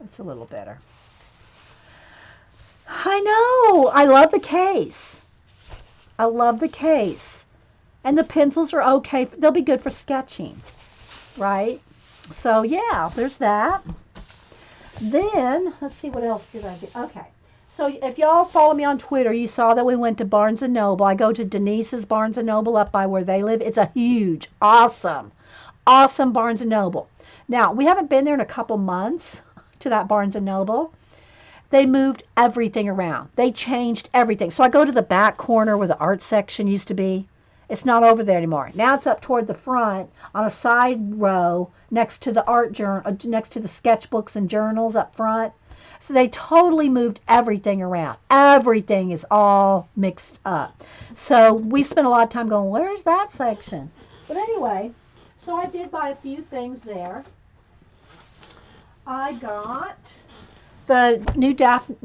That's a little better. I know. I love the case. I love the case. And the pencils are okay. They'll be good for sketching, right? So, yeah, there's that. Then, let's see, what else did I do? Okay. So if y'all follow me on Twitter, you saw that we went to Barnes & Noble. I go to Denise's Barnes & Noble up by where they live. It's a huge, awesome Barnes & Noble. Now, we haven't been there in a couple months to that Barnes & Noble. They moved everything around. They changed everything. So I go to the back corner where the art section used to be. It's not over there anymore. Now it's up toward the front on a side row next to the art journal, next to the sketchbooks and journals up front. So they totally moved everything around. Everything is all mixed up. So we spent a lot of time going, where's that section? But anyway, so I did buy a few things there. I got the new Daphne's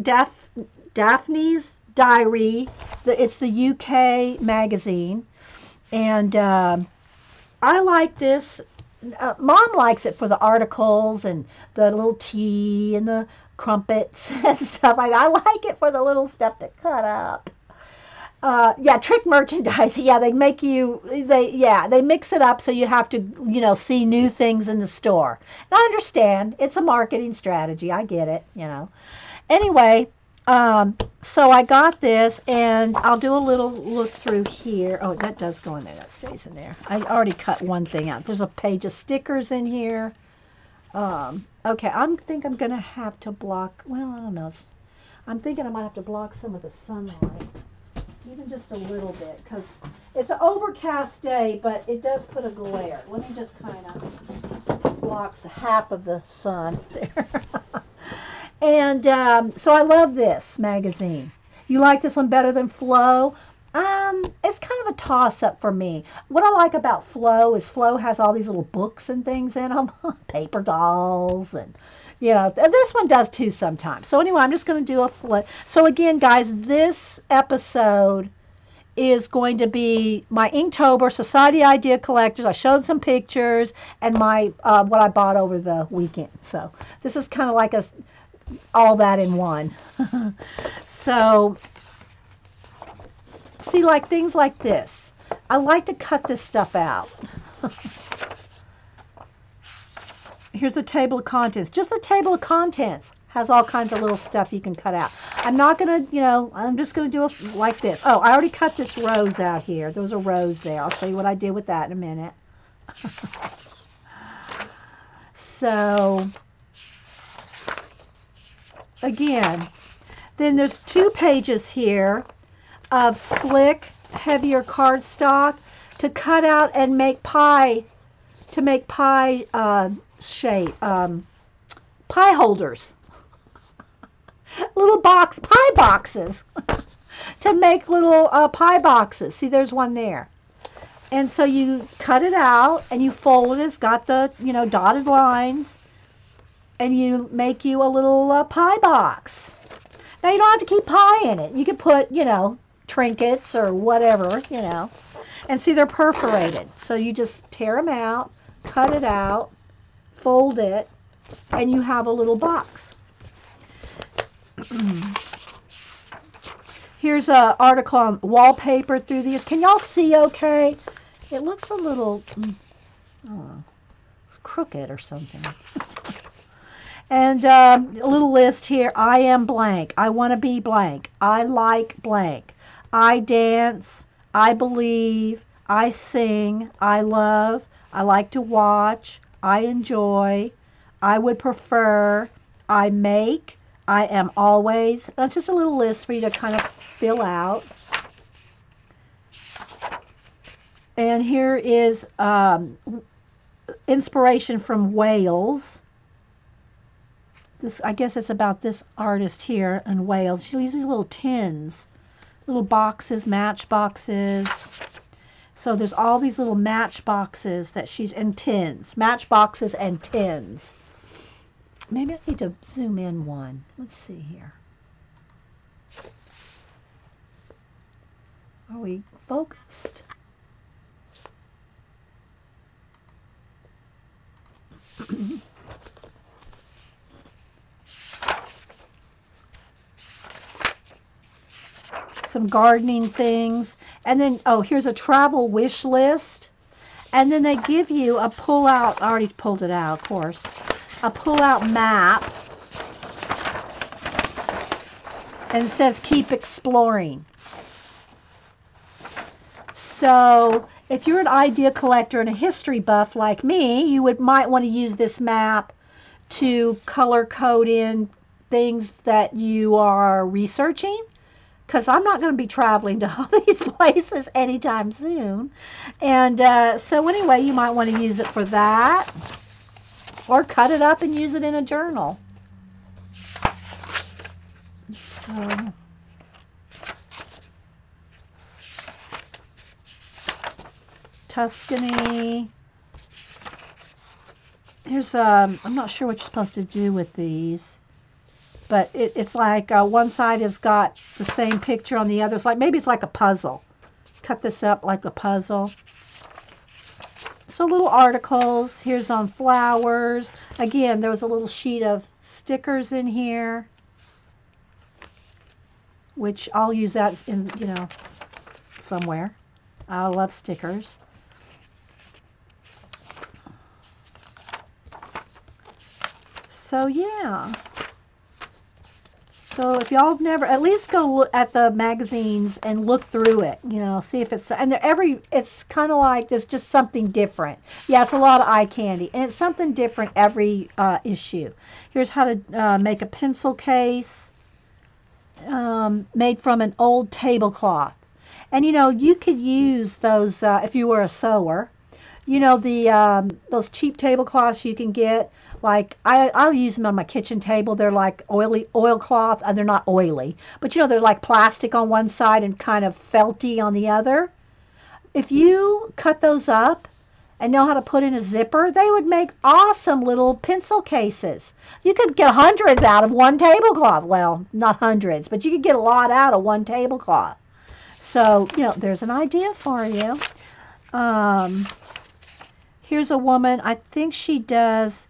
Diary. It's the UK magazine. And I like this. Mom likes it for the articles and the little tea and the crumpets and stuff. I like it for the little stuff to cut up. Yeah, trick merchandise. Yeah, they make you, they mix it up so you have to, see new things in the store. And I understand. It's a marketing strategy. I get it, Anyway, so I got this, and I'll do a little look through here. Oh, that does go in there. That stays in there. I already cut one thing out. There's a page of stickers in here. Okay, I think I'm going to have to block, well, I don't know. I'm thinking I might have to block some of the sunlight, even just a little bit, because it's an overcast day, but it does put a glare. Let me just kind of block half of the sun there. And so I love this magazine. You like this one better than Flow? It's kind of a toss-up for me. What I like about Flow is Flow has all these little books and things in them, paper dolls, and this one does too sometimes. So anyway, I'm just going to do a flip. So again, guys, this episode is going to be my Inktober Society Idea Collectors. I showed some pictures and my what I bought over the weekend. So this is kind of like all that in one. So see, like things like this. I like to cut this stuff out. Here's the table of contents. Just the table of contents has all kinds of little stuff you can cut out. I'm not going to, I'm just going to do it like this. Oh, I already cut this rose out here. There was a rose there. I'll show you what I did with that in a minute. So, again, then there's 2 pages here of slick, heavier cardstock to cut out and make pie shape, pie holders, little pie boxes, to make little pie boxes. See, there's one there. And so you cut it out and you fold it. It's got the, dotted lines, and you make you a little pie box. Now, you don't have to keep pie in it. You can put, trinkets or whatever, and see, they're perforated. So you just tear them out, cut it out, fold it, and you have a little box. Here's an article on wallpaper through these. Can y'all see okay? It looks a little, I don't know, it's crooked or something. And a little list here. I am blank. I want to be blank. I like blank. I dance. I believe. I sing. I love. I like to watch. I enjoy. I would prefer. I make. I am always. That's just a little list for you to kind of fill out. And here is inspiration from Wales. This, I guess it's about this artist here in Wales. She uses these little tins, little boxes, match boxes. So there's all these little match boxes that she's in tins, match boxes and tins. Maybe I need to zoom in one. Let's see here. Are we focused? Some gardening things. And then, oh, here's a travel wish list. And then they give you a pull-out, I already pulled it out, of course, a pull-out map. And it says, keep exploring. So if you're an idea collector and a history buff like me, you might want to use this map to color code in things that you are researching, because I'm not going to be traveling to all these places anytime soon. And so anyway, you might want to use it for that, or cut it up and use it in a journal. So Tuscany. Here's I'm not sure what you're supposed to do with these, but it's like one side has got the same picture on the other. It's like, maybe it's like a puzzle. Cut this up like a puzzle. So little articles. Here's on flowers. Again, there was a little sheet of stickers in here, which I'll use that in, you know, somewhere. I love stickers. So yeah. So if y'all have never, at least go look at the magazines and look through it, you know, see if it's, and it's kind of like there's just something different. Yeah, it's a lot of eye candy, and it's something different every issue. Here's how to make a pencil case made from an old tablecloth. And you know, you could use those if you were a sewer. You know, the those cheap tablecloths you can get. Like, I'll use them on my kitchen table. They're like oilcloth. They're not oily, but you know, they're like plastic on one side and kind of felty on the other. If you cut those up and know how to put in a zipper, they would make awesome little pencil cases. You could get hundreds out of one tablecloth. Well, not hundreds, but you could get a lot out of one tablecloth. So, you know, there's an idea for you. Here's a woman, I think she does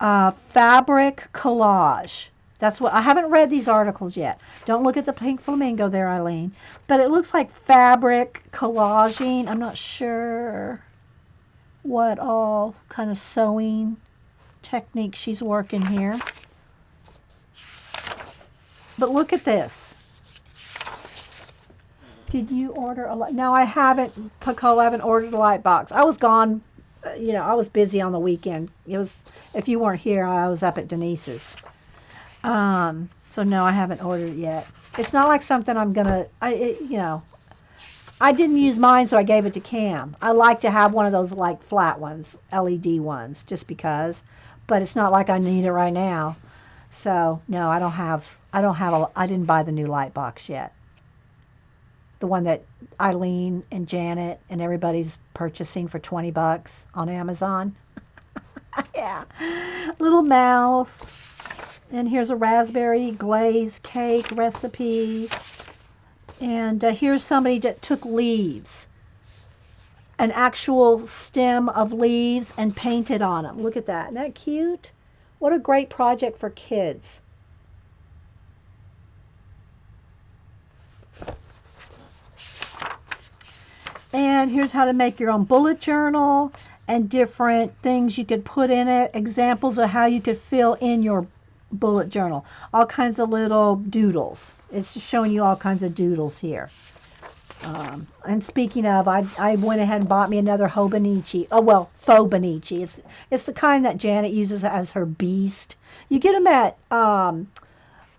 fabric collage. That's what, I haven't read these articles yet. Don't look at the pink flamingo there, Eileen. But it looks like fabric collaging. I'm not sure what all kind of sewing technique she's working here. But look at this. Did you order a light? No, I haven't, Pico, I haven't ordered a light box. I was gone, you know, I was busy on the weekend. It was, if you weren't here, I was up at Denise's. So no, I haven't ordered it yet. It's not like something I'm gonna, you know, I didn't use mine, so I gave it to Cam. I like to have one of those like flat ones, LED ones, just because, but it's not like I need it right now. So no, I didn't buy the new light box yet. The one that Eileen and Janet and everybody's purchasing for $20 on Amazon. Yeah. Little mouse. And here's a raspberry glaze cake recipe. And here's somebody that took leaves, an actual stem of leaves, and painted on them. Look at that. Isn't that cute? What a great project for kids. And here's how to make your own bullet journal and different things you could put in it. Examples of how you could fill in your bullet journal. All kinds of little doodles. It's just showing you all kinds of doodles here. And speaking of, I went ahead and bought me another Hobonichi. Oh, well, Faux It's the kind that Janet uses as her beast. You get them at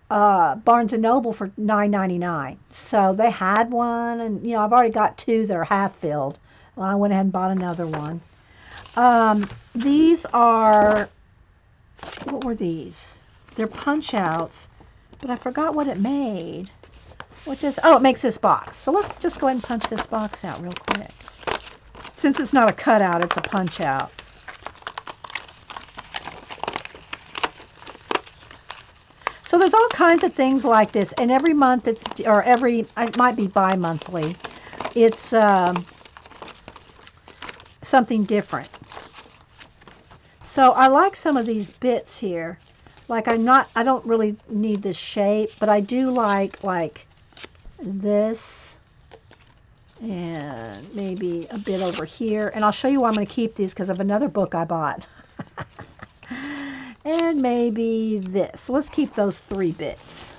Barnes & Noble for $9.99. So they had one, and you know, I've already got two that are half filled. Well, I went ahead and bought another one. These are, what were these? They're punch outs, but I forgot what it made. Which is, oh, it makes this box. So let's just go ahead and punch this box out real quick. Since it's not a cutout, it's a punch out. So there's all kinds of things like this, and every month it's, or every, it might be bi-monthly, it's something different. So I like some of these bits here. Like I don't really need this shape, but I do like this, and maybe a bit over here. And I'll show you why I'm going to keep these because of another book I bought. And maybe this. So let's keep those 3 bits.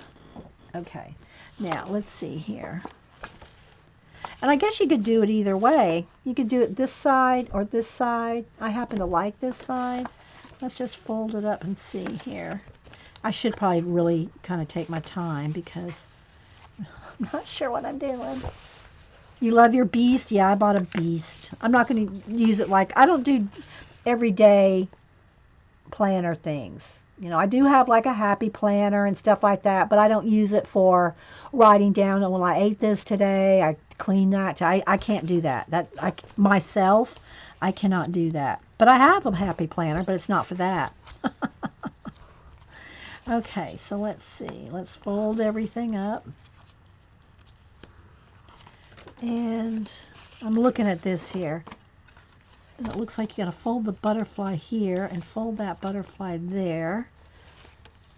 Okay. Now, let's see here. And I guess you could do it either way. You could do it this side or this side. I happen to like this side. Let's just fold it up and see here. I should probably really kind of take my time because I'm not sure what I'm doing. You love your beast? Yeah, I bought a beast. I'm not going to use it like, I don't do everyday planner things. You know, I do have like a happy planner and stuff like that, but I don't use it for writing down, well, I ate this today, I cleaned that. I can't do that. Myself, I cannot do that. But I have a happy planner, but it's not for that. Okay, so let's see. Let's fold everything up. And I'm looking at this here. And it looks like you got to fold the butterfly here and fold that butterfly there.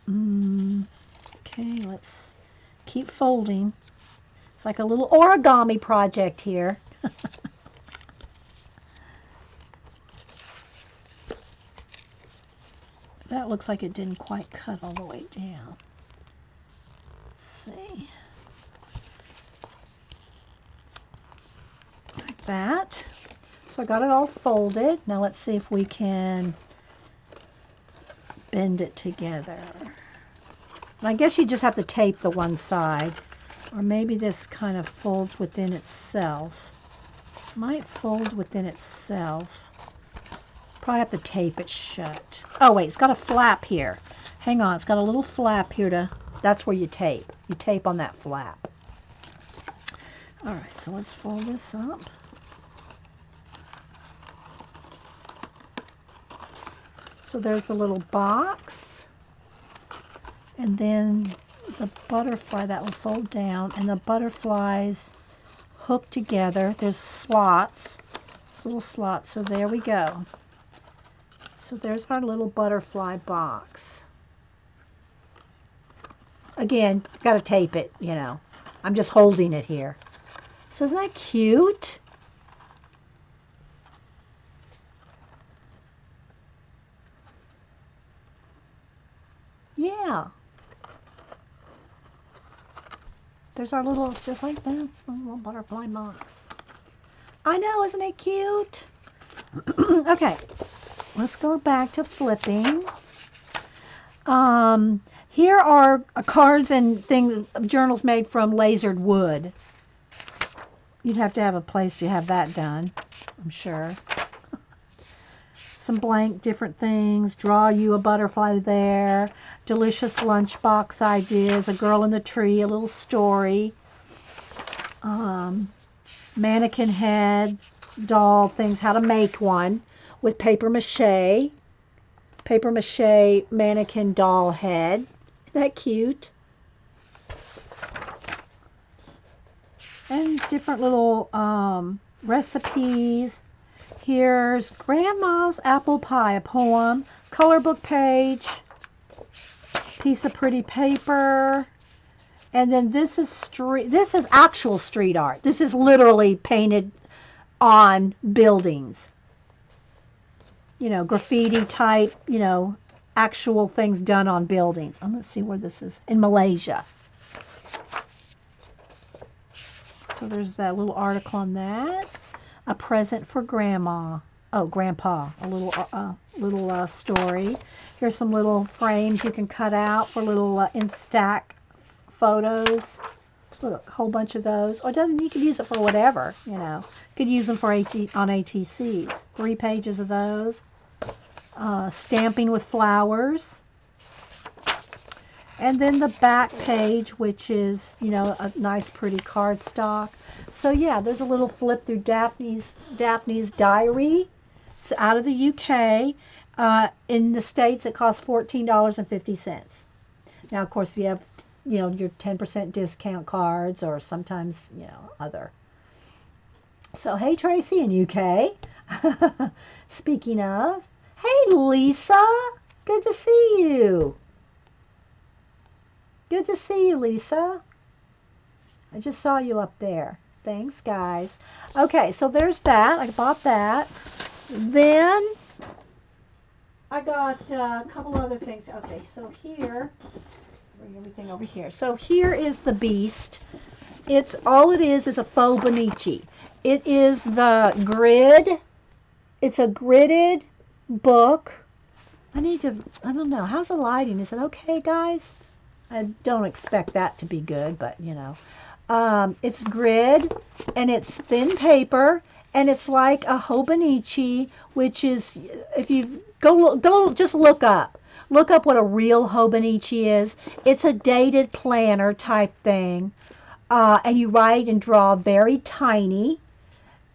Okay, let's keep folding. It's like a little origami project here. That looks like it didn't quite cut all the way down. Let's see. Like that. So I got it all folded. Now let's see if we can bend it together. And I guess you just have to tape the one side. Or maybe this kind of folds within itself. Might fold within itself. Probably have to tape it shut. Oh wait, it's got a flap here. Hang on, it's got a little flap here to, that's where you tape. You tape on that flap. Alright, so let's fold this up. So there's the little box. And then the butterfly that will fold down, and the butterflies hook together. There's slots. There's little slots, so there we go. So there's our little butterfly box. Again, got to tape it, you know. I'm just holding it here. So isn't that cute? Yeah. There's our little, it's just like this, little butterfly box. I know, isn't it cute? Okay. Let's go back to flipping. Here are cards and journals made from lasered wood. You'd have to have a place to have that done, I'm sure. Some blank different things. Draw you a butterfly there. Delicious lunchbox ideas. A girl in the tree. A little story. Mannequin head. Doll things. How to make one. With paper mache mannequin doll head. Isn't that cute? And different little recipes. Here's Grandma's Apple Pie, a poem, color book page, piece of pretty paper, and then this is actual street art. This is literally painted on buildings. You know, graffiti type, you know, actual things done on buildings. I'm going to see where this is. In Malaysia. So there's that little article on that. A present for Grandma. Oh, Grandpa. A little story. Here's some little frames you can cut out for little Instax photos. Look, a whole bunch of those. Or doesn't you can use it for whatever, you know. You could use them for on ATCs. 3 pages of those. Stamping with flowers. And then the back page, which is, you know, a nice pretty cardstock. So yeah, there's a little flip through Daphne's diary. It's out of the UK. In the States, it costs $14.50. Now, of course, if you have, you know, your 10% discount cards or sometimes, you know, other. So, hey, Tracy in UK. Speaking of, hey, Lisa. Good to see you. Good to see you, Lisa. I just saw you up there. Thanks, guys. Okay, so there's that. I bought that. Then I got a couple other things. Okay, so here, bring everything over here. So here is the Beast. It's all it is a faux Bonichi. It is the grid. It's a gridded book. I don't know. How's the lighting? Is it okay, guys? I don't expect that to be good, but you know. It's grid, and it's thin paper, and it's like a Hobonichi, which is, if you go just look up what a real Hobonichi is. It's a dated planner type thing, and you write and draw very tiny.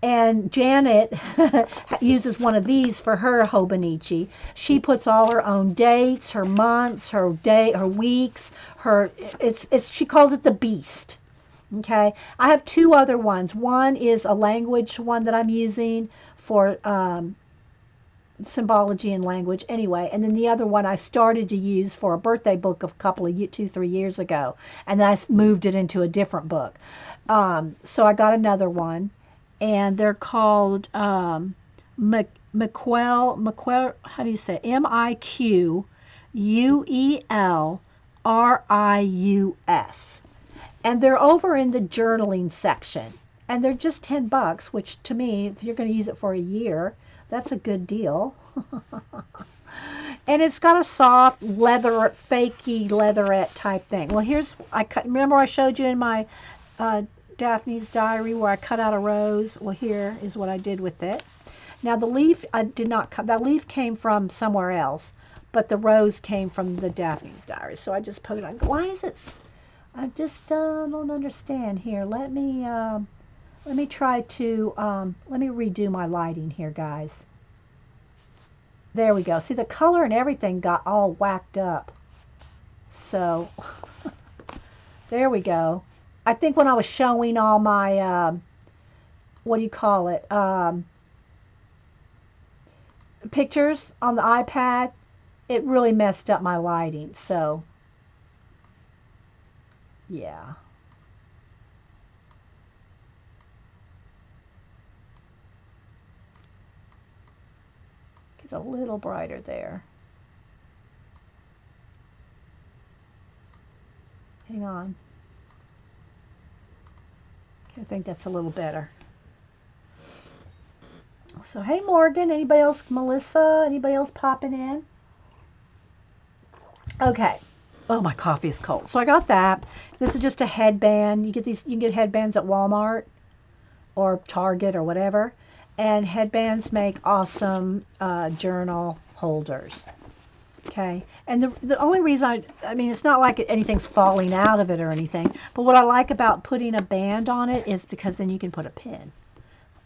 And Janet uses one of these for her Hobonichi. She puts all her own dates, her months, her weeks, she calls it the Beast. Okay, I have 2 other ones. One is a language one that I'm using for symbology and language anyway, and then the other one I started to use for a birthday book a couple of 2-3 years ago, and then I moved it into a different book. So I got another one, and they're called McQuell, how do you say it? MIQUELRIUS. And they're over in the journaling section. And they're just $10, which to me, if you're going to use it for a year, that's a good deal. And it's got a soft fakey leatherette type thing. Well, remember I showed you in my Daphne's diary where I cut out a rose? Well, here is what I did with it. Now the leaf, I did not cut, that leaf came from somewhere else, but the rose came from the Daphne's diary. So I just put it on. Why is it, I just don't understand here. Let me try to, let me redo my lighting here, guys. There we go. See, the color and everything got all whacked up. So, there we go. I think when I was showing all my, what do you call it, pictures on the iPad, it really messed up my lighting. So, yeah. Get a little brighter there. Hang on. Okay, I think that's a little better. So, hey Morgan, anybody else? Melissa, anybody else popping in? Okay. Oh, my coffee is cold. So I got that. This is just a headband. You can get headbands at Walmart or Target or whatever. And headbands make awesome journal holders. Okay. And the only reason I mean, it's not like anything's falling out of it or anything. But what I like about putting a band on it is because then you can put a pin.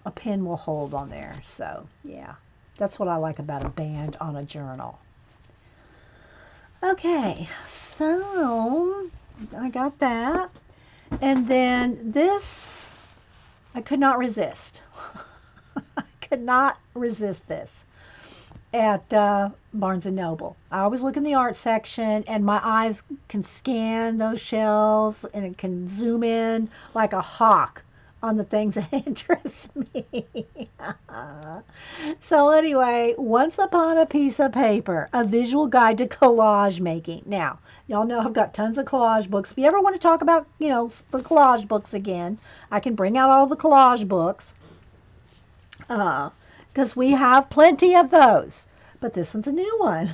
A pin will hold on there. So, yeah. That's what I like about a band on a journal. Okay, so I got that. And then this, I could not resist. I could not resist this at Barnes & Noble. I always look in the art section, and my eyes can scan those shelves, and it can zoom in like a hawk on the things that interest me. So anyway, Once Upon a Piece of Paper, a visual guide to collage making. Now, y'all know I've got tons of collage books. If you ever want to talk about, you know, the collage books again, I can bring out all the collage books. Because we have plenty of those. But this one's a new one.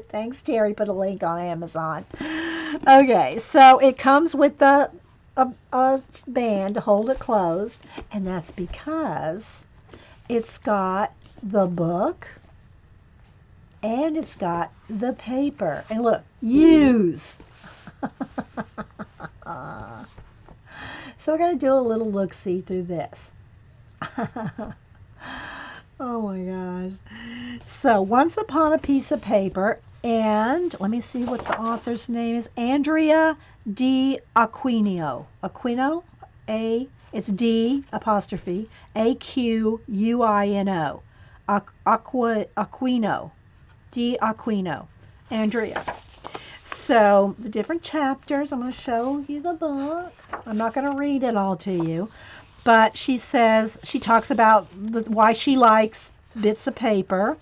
Thanks, Terry. Put a link on Amazon. Okay, so it comes with the a band to hold it closed, and that's because it's got the book and it's got the paper. And look, use. So we're going to do a little look-see through this. Oh my gosh. So once upon a piece of paper, and let me see what the author's name is. Andrea D. Aquino. Aquino? It's D apostrophe Aquino. Aquino. D. Aquino. Andrea. So the different chapters, I'm going to show you the book. I'm not going to read it all to you, but she talks about why she likes bits of paper,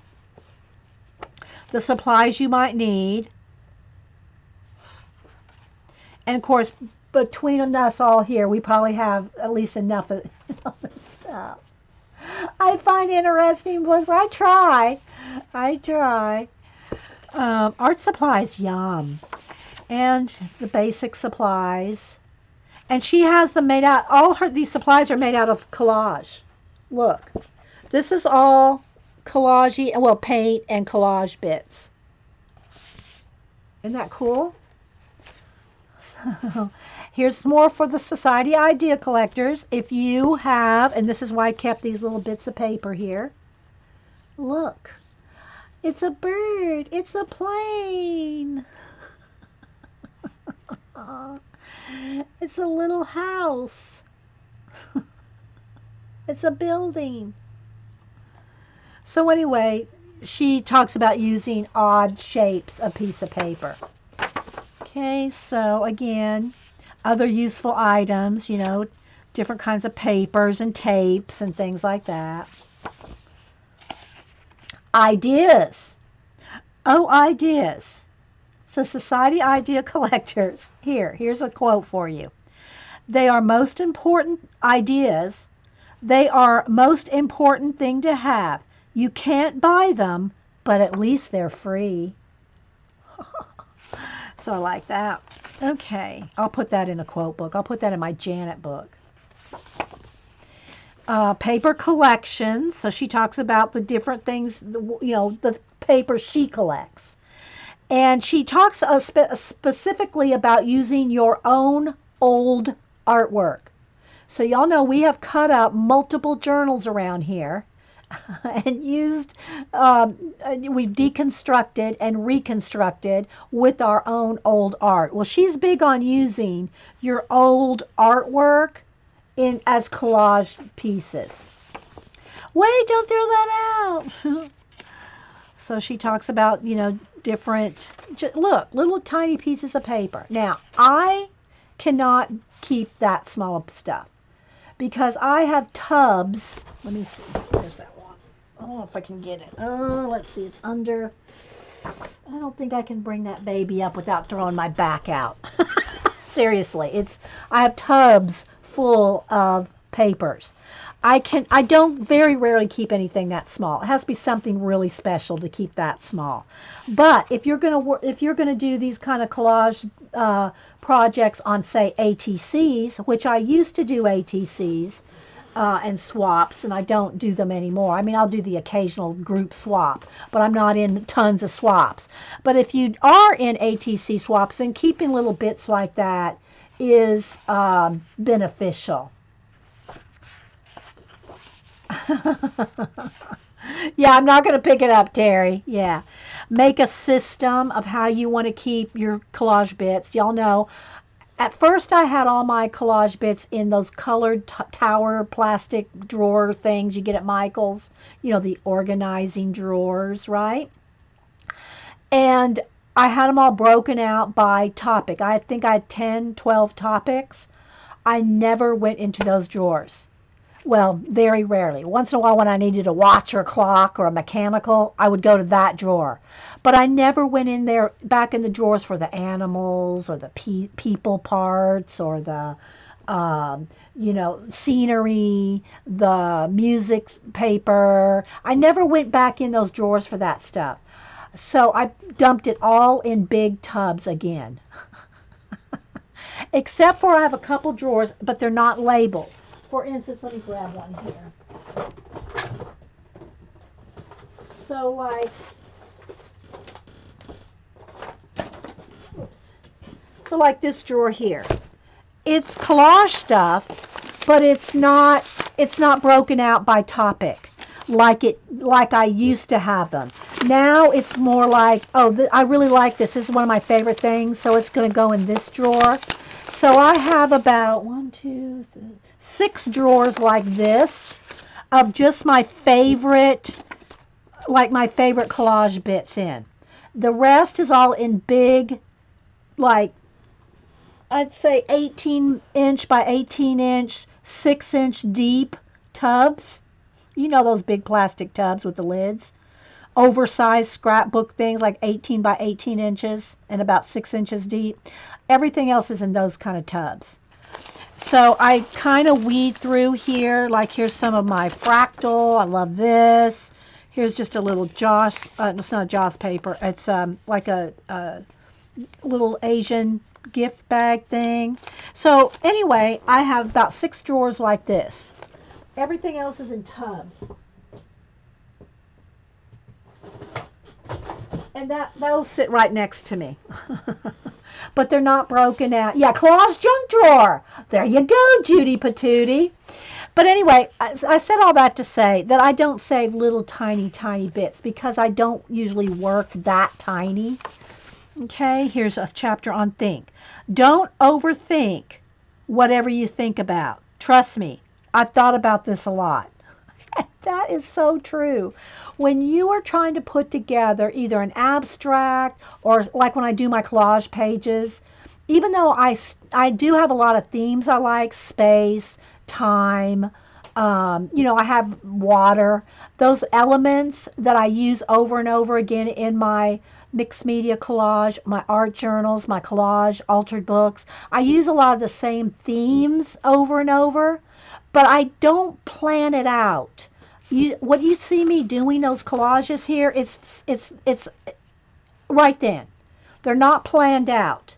the supplies you might need, and of course, between us all here, we probably have at least enough of all this stuff. I find interesting books. I try. Art supplies, yum. And the basic supplies. And she has them made out, these supplies are made out of collage. Look, this is all collage, well, paint and collage bits. Isn't that cool? So, here's more for the Society Idea Collectors. If you have, and this is why I kept these little bits of paper here. Look, it's a bird, it's a plane. It's a little house. It's a building. So anyway, she talks about using odd shapes of piece of paper. Okay, so again, other useful items, different kinds of papers and tapes and things like that. Ideas. Oh, ideas. So Society Idea Collectors. Here's a quote for you. They are most important ideas. They are most important thing to have. You can't buy them, but at least they're free. So I like that. Okay, I'll put that in a quote book. I'll put that in my Janet book. Paper collections. So she talks about the different things, the paper she collects. And she talks specifically about using your own old artwork. So y'all know we have cut up multiple journals around here and used, we've deconstructed and reconstructed with our own old art. Well, she's big on using your old artwork as collage pieces. Wait, don't throw that out. So she talks about, different, look, little tiny pieces of paper. Now, I cannot keep that small of stuff because I have tubs. Let me see. There's that one. I don't know if I can get it. Oh, let's see. It's under. I don't think I can bring that baby up without throwing my back out. Seriously, I have tubs full of papers. I don't very rarely keep anything that small. It has to be something really special to keep that small. But if you're gonna do these kind of collage projects on, say, ATCs, which I used to do ATCs and swaps, and I don't do them anymore. I mean, I'll do the occasional group swap, but I'm not in tons of swaps. But if you are in ATC swaps, then keeping little bits like that is beneficial. Yeah, I'm not going to pick it up, Terry. Yeah. Make a system of how you want to keep your collage bits. Y'all know, at first I had all my collage bits in those colored tower plastic drawer things you get at Michael's. The organizing drawers, right? And I had them all broken out by topic. I think I had 10, 12 topics. I never went into those drawers. Well, very rarely. Once in a while when I needed a watch or a clock or a mechanical, I would go to that drawer. But I never went in there, back in the drawers for the animals or the people parts or the, scenery, the music paper. I never went back in those drawers for that stuff. So I dumped it all in big tubs again. except for I have a couple drawers, but they're not labeled. For instance, let me grab one here. So like, oops. So like this drawer here. It's collage stuff, but it's not broken out by topic like I used to have them. Now it's more like, oh, I really like this. This is one of my favorite things, so it's going to go in this drawer. So I have about 6 drawers like this of just my favorite, like my favorite collage bits in. The rest is all in big, like, I'd say 18-inch by 18-inch, 6-inch deep tubs. You know those big plastic tubs with the lids. Oversized scrapbook things like 18 by 18 inches and about 6 inches deep. Everything else is in those kind of tubs. So I kind of weed through here. Like here's some of my fractal. I love this. Here's just a little Joss. It's not a Joss paper. It's like a little Asian gift bag thing. So anyway, I have about 6 drawers like this. Everything else is in tubs. And that'll sit right next to me. But they're not broken out. Yeah, collage junk drawer. There you go, Judy Patootie. But anyway, I said all that to say that I don't save little tiny bits because I don't usually work that tiny. Okay, here's a chapter on think. Don't overthink whatever you think about. Trust me, I've thought about this a lot. That is so true. When you are trying to put together either an abstract or like when I do my collage pages, even though I do have a lot of themes I like, space, time, I have water, those elements that I use over and over again in my mixed media collage, my art journals, my collage, altered books. I use a lot of the same themes over and over, but I don't plan it out. What you see me doing those collages here, it's right then. They're not planned out.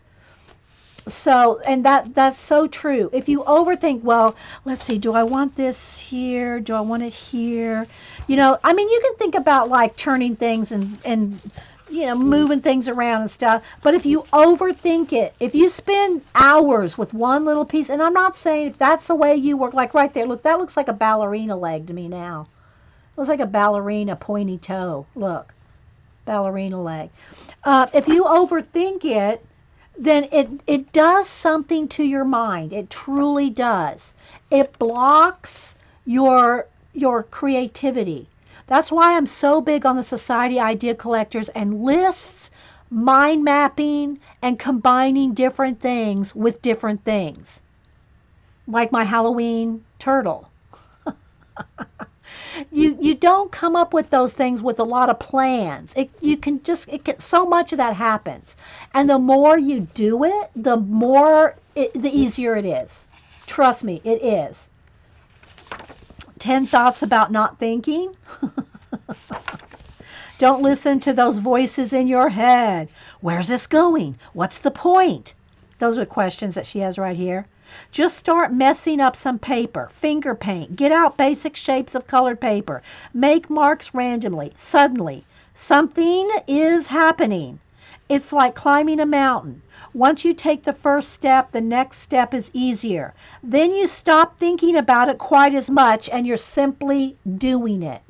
So, and that's so true. If you overthink, well, let's see, do I want this here? Do I want it here? You can think about like turning things and moving things around and stuff. But if you overthink it, if you spend hours with one little piece, and I'm not saying if that's the way you work, like right there, look, that looks like a ballerina leg to me now. It looks like a ballerina pointy toe. Look, ballerina leg. If you overthink it, then it does something to your mind. It truly does. It blocks your creativity. That's why I'm so big on the Society Idea Collectors and lists, mind mapping, and combining different things with different things. Like my Halloween turtle. You don't come up with those things with a lot of plans. So much of that happens. And the more you do it, the easier it is. Trust me, it is. 10 thoughts about not thinking. Don't listen to those voices in your head. Where's this going? What's the point? Those are questions that she has right here. Just start messing up some paper. Finger paint. Get out basic shapes of colored paper. Make marks randomly. Suddenly, something is happening. It's like climbing a mountain. Once you take the first step, the next step is easier. Then you stop thinking about it quite as much and you're simply doing it.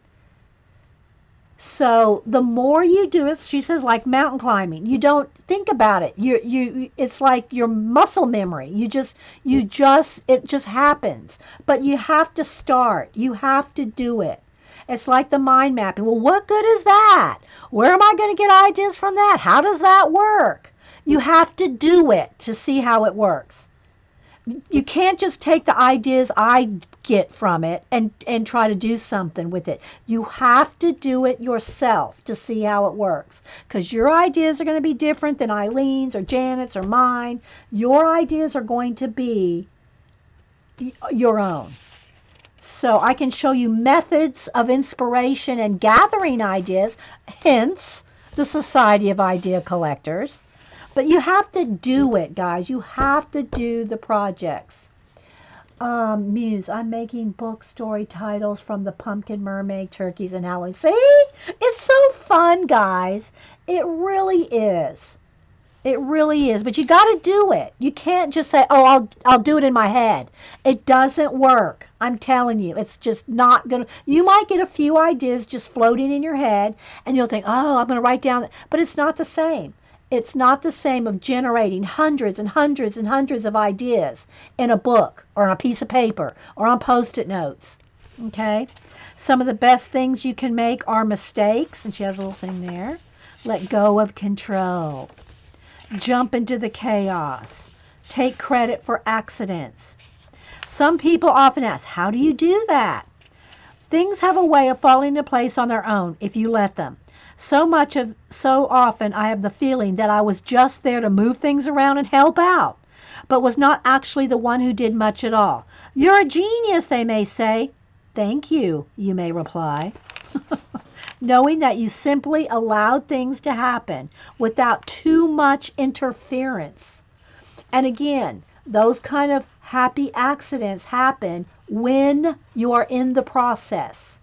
So the more you do it, she says, like mountain climbing, you don't think about it. It's like your muscle memory. It just happens. But you have to start. You have to do it. It's like the mind mapping. Well, what good is that? Where am I going to get ideas from that? How does that work? You have to do it to see how it works. You can't just take the ideas I get from it and try to do something with it. You have to do it yourself to see how it works. Because your ideas are going to be different than Eileen's or Janet's or mine. Your ideas are going to be your own. So I can show you methods of inspiration and gathering ideas, hence the Society of Idea Collectors. But you have to do it, guys. You have to do the projects. Muse, I'm making book story titles from the pumpkin mermaid, turkeys, and Halloween. See? It's so fun, guys. It really is. It really is. But you got to do it. You can't just say, "Oh, I'll do it in my head." It doesn't work. I'm telling you. It's just not going to. You might get a few ideas just floating in your head, and you'll think, "Oh, I'm going to write down," but it's not the same. It's not the same of generating hundreds and hundreds and hundreds of ideas in a book or on a piece of paper or on Post-it notes. Okay? Some of the best things you can make are mistakes, and she has a little thing there. Let go of control. Jump into the chaos. Take credit for accidents. Some people often ask, how do you do that? Things have a way of falling into place on their own if you let them. So often I have the feeling that I was just there to move things around and help out, but was not actually the one who did much at all. You're a genius, they may say. Thank you, you may reply. Knowing that you simply allowed things to happen without too much interference. And again, those kind of happy accidents happen when you are in the process.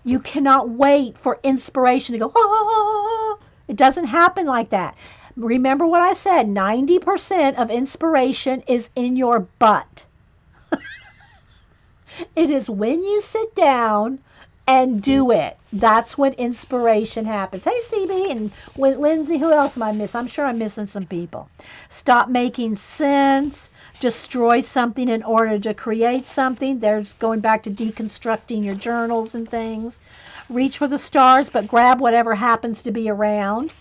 You cannot wait for inspiration to go, ah. It doesn't happen like that. Remember what I said, 90% of inspiration is in your butt. It is when you sit down and do it. That's when inspiration happens. Hey, CB and Lindsay, who else am I missing? I'm sure I'm missing some people. Stop making sense. Destroy something in order to create something. There's going back to deconstructing your journals and things. Reach for the stars, but grab whatever happens to be around.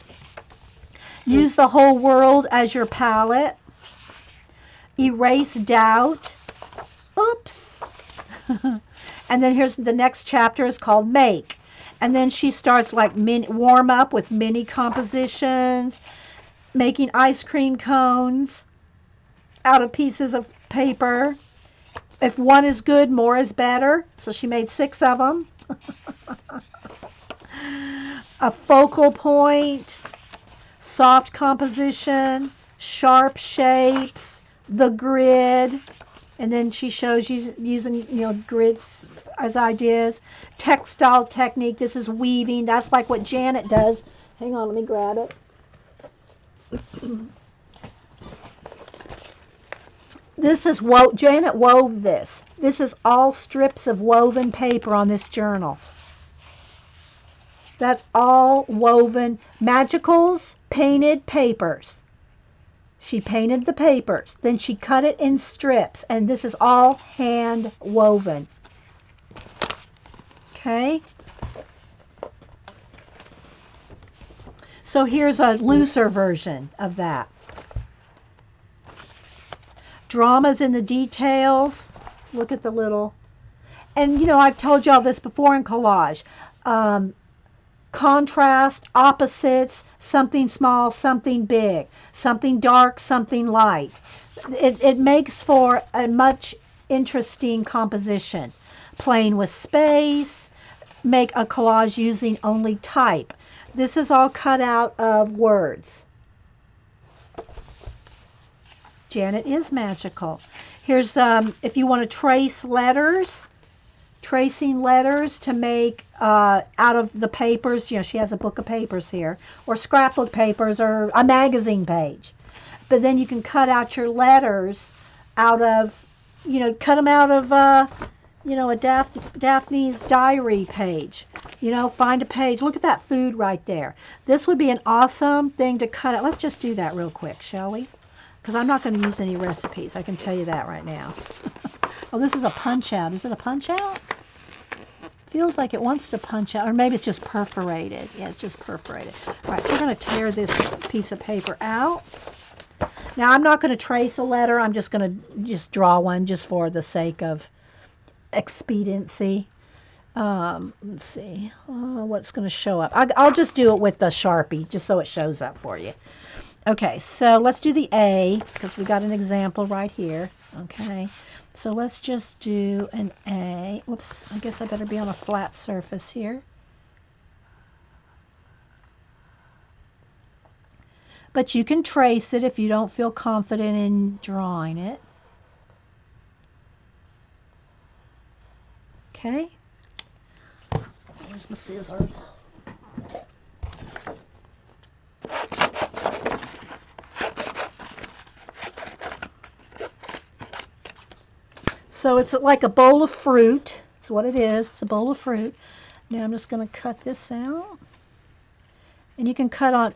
Use the whole world as your palette. Erase doubt. Oops. And then here's the next chapter is called Make. And then she starts like warm up with mini compositions, making ice cream cones out of pieces of paper. If one is good, more is better. So she made 6 of them. A focal point, soft composition, sharp shapes, the grid. And then she shows you using, grids as ideas. Textile technique. This is weaving. That's like what Janet does. Hang on, let me grab it. This is Janet wove this. This is all strips of woven paper on this journal. That's all woven magicals, painted papers. She painted the papers. Then she cut it in strips. And this is all hand woven. Okay. So here's a looser version of that. Drama's in the details. Look at the little. And, I've told y'all this before in collage. Contrast, opposites, something small, something big, something dark, something light. It makes for a much interesting composition. Playing with space, make a collage using only type. This is all cut out of words. Janet is magical. Here's, if you want to trace letters, tracing letters to make out of the papers. She has a book of papers here, or scrapbook papers, or a magazine page. But then you can cut out your letters out of, cut them out of, a Daphne's diary page. Find a page. Look at that food right there. This would be an awesome thing to cut out. Let's just do that real quick, shall we? Because I'm not going to use any recipes. I can tell you that right now. Oh, this is a punch out. Is it a punch out? Feels like it wants to punch out, or maybe it's just perforated. Yeah, it's just perforated. All right, so we're going to tear this piece of paper out. Now, I'm not going to trace a letter. I'm just going to draw one just for the sake of expediency. Let's see what's going to show up. I'll just do it with the Sharpie just so it shows up for you. Okay, so let's do the A because we got an example right here. Okay, so let's just do an A. Whoops, I guess I better be on a flat surface here. but you can trace it if you don't feel confident in drawing it. Okay. Where's my scissors? So it's like a bowl of fruit. That's what it is. It's a bowl of fruit. Now I'm just going to cut this out. And you can cut on,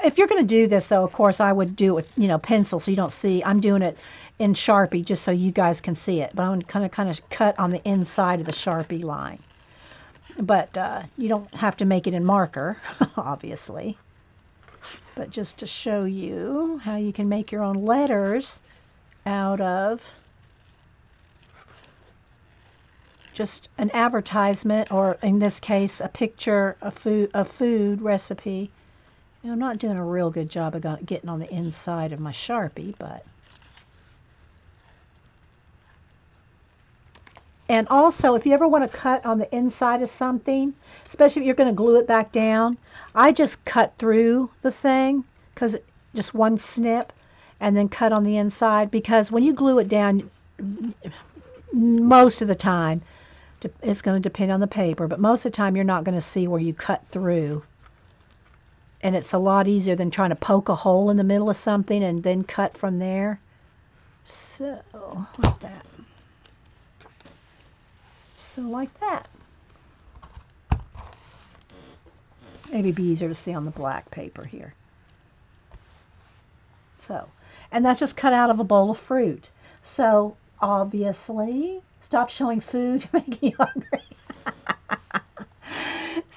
if you're going to do this though, of course I would do it with, pencil so you don't see. I'm doing it in Sharpie just so you guys can see it. But I'm going to kind of cut on the inside of the Sharpie line. But you don't have to make it in marker, obviously. But just to show you how you can make your own letters out of just an advertisement, or in this case, a picture, a food recipe. I'm not doing a real good job of getting on the inside of my Sharpie, but. And also, if you ever want to cut on the inside of something, especially if you're going to glue it back down, I just cut through the thing, because just one snip, and then cut on the inside, because when you glue it down, most of the time, it's going to depend on the paper, but most of the time you're not going to see where you cut through. And it's a lot easier than trying to poke a hole in the middle of something and then cut from there. So, like that. So, like that. Maybe it'd be easier to see on the black paper here. So, and that's just cut out of a bowl of fruit. So, obviously, stop showing food, making you hungry.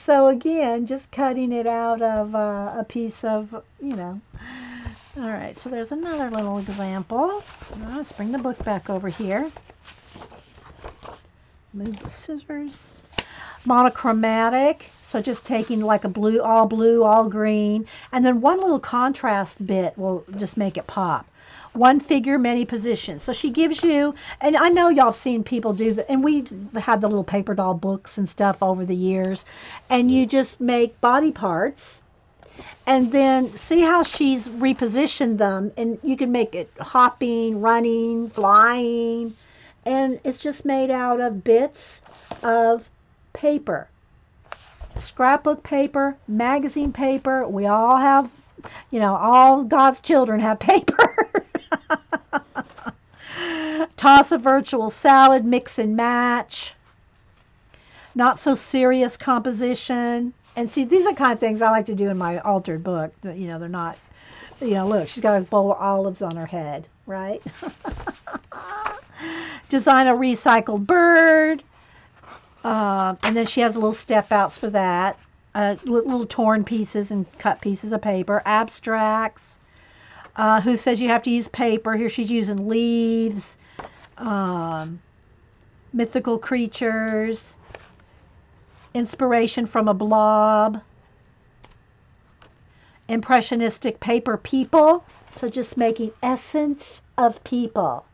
So again, just cutting it out of a piece of, All right, so there's another little example. Let's bring the book back over here. Move the scissors. Monochromatic, so just taking like a blue, all green, and then one little contrast bit will just make it pop. One figure, many positions. So she gives you, and I know y'all have seen people do that, and we had the little paper doll books and stuff over the years, and you just make body parts, and then see how she's repositioned them, and you can make it hopping, running, flying, and it's just made out of bits of paper. Scrapbook paper, magazine paper, we all have, all God's children have paper. Toss a virtual salad, mix and match. Not so serious composition. And see, these are the kind of things I like to do in my altered book. They're not, look, she's got a bowl of olives on her head, right? Design a recycled bird. And then she has little step outs for that. Little torn pieces and cut pieces of paper. Abstracts. Who says you have to use paper? Here she's using leaves. Mythical creatures. Inspiration from a blob. Impressionistic paper people. So just making essence of people.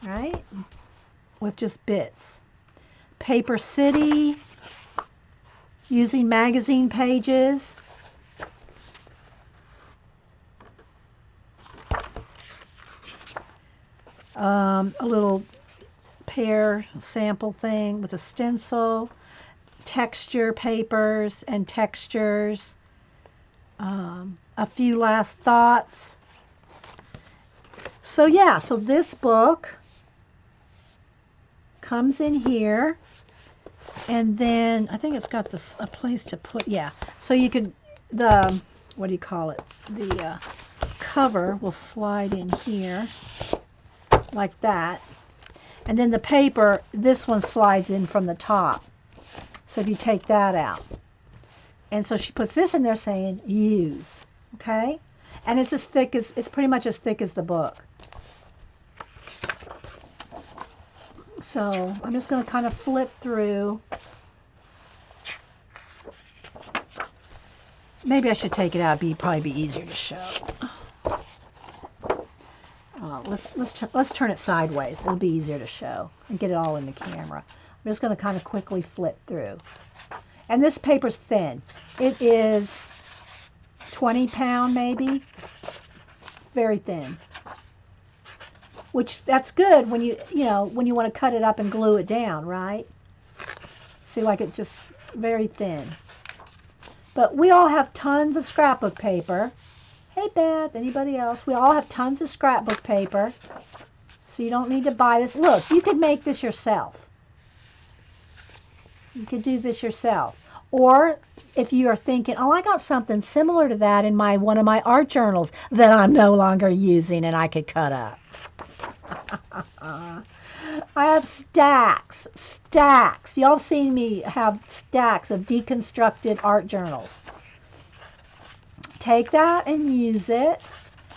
Right? With just bits. Paper city. Using magazine pages. A little pear sample thing with a stencil, texture papers and textures, a few last thoughts. So yeah, so this book comes in here, and then I think it's got this a place to put, so you could, the cover will slide in here like that, and then the paper, this one slides in from the top, so if you take that out, and so she puts this in there saying use, okay, and it's pretty much as thick as the book. So I'm just going to kind of flip through. Maybe I should take it out. Probably be easier to show. Let's turn it sideways. It'll be easier to show and get it all in the camera. I'm just going to kind of quickly flip through. And this paper's thin. It is 20-pound maybe. Very thin. Which, that's good when when you want to cut it up and glue it down, right? See, like it just very thin. But we all have tons of scrapbook paper. Hey, Beth, anybody else? We all have tons of scrapbook paper. So you don't need to buy this. Look, you could make this yourself. You could do this yourself. Or if you are thinking, oh, I got something similar to that in one of my art journals that I'm no longer using and I could cut up. I have stacks. Y'all seen me have stacks of deconstructed art journals. Take that and use it,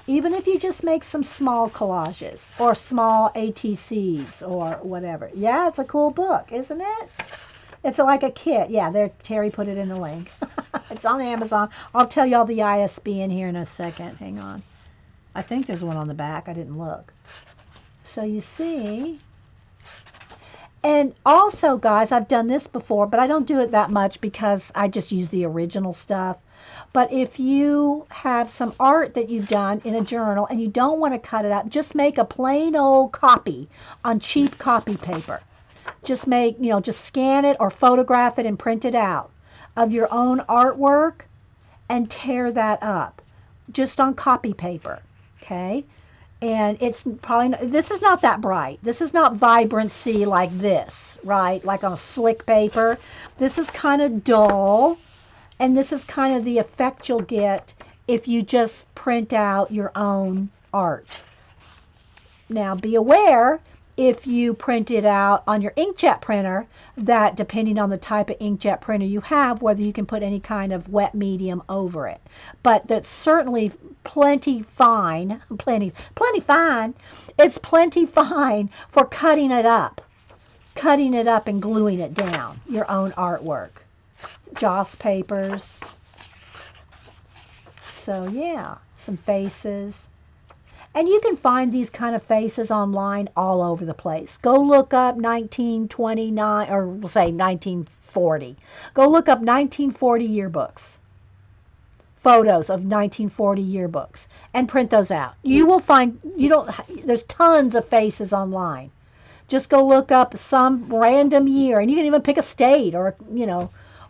even if you just make some small collages or small ATCs or whatever. Yeah, it's a cool book, isn't it? It's like a kit. Yeah, there, Terry put it in the link. It's on Amazon. I'll tell y'all the ISB in here in a second. Hang on. I think there's one on the back. I didn't look. So you see. And also, guys, I've done this before, but I don't do it that much because I just use the original stuff. But if you have some art that you've done in a journal and you don't want to cut it out, just make a plain old copy on cheap copy paper. Just make, just scan it or photograph it and print it out of your own artwork and tear that up just on copy paper, okay? And it's probably, this is not that bright. This is not vibrancy like this, right? Like on slick paper. This is kind of dull, and this is kind of the effect you'll get if you just print out your own art. Now, be aware, if you print it out on your inkjet printer, that depending on the type of inkjet printer you have, whether you can put any kind of wet medium over it. But that's certainly plenty fine. It's plenty fine for cutting it up and gluing it down, your own artwork. Joss papers. So yeah, some faces. And you can find these kind of faces online all over the place. Go look up 1929, or we'll say 1940. Go look up 1940 yearbooks. Photos of 1940 yearbooks. And print those out. You will find, there's tons of faces online. Just go look up some random year. And you can even pick a state or,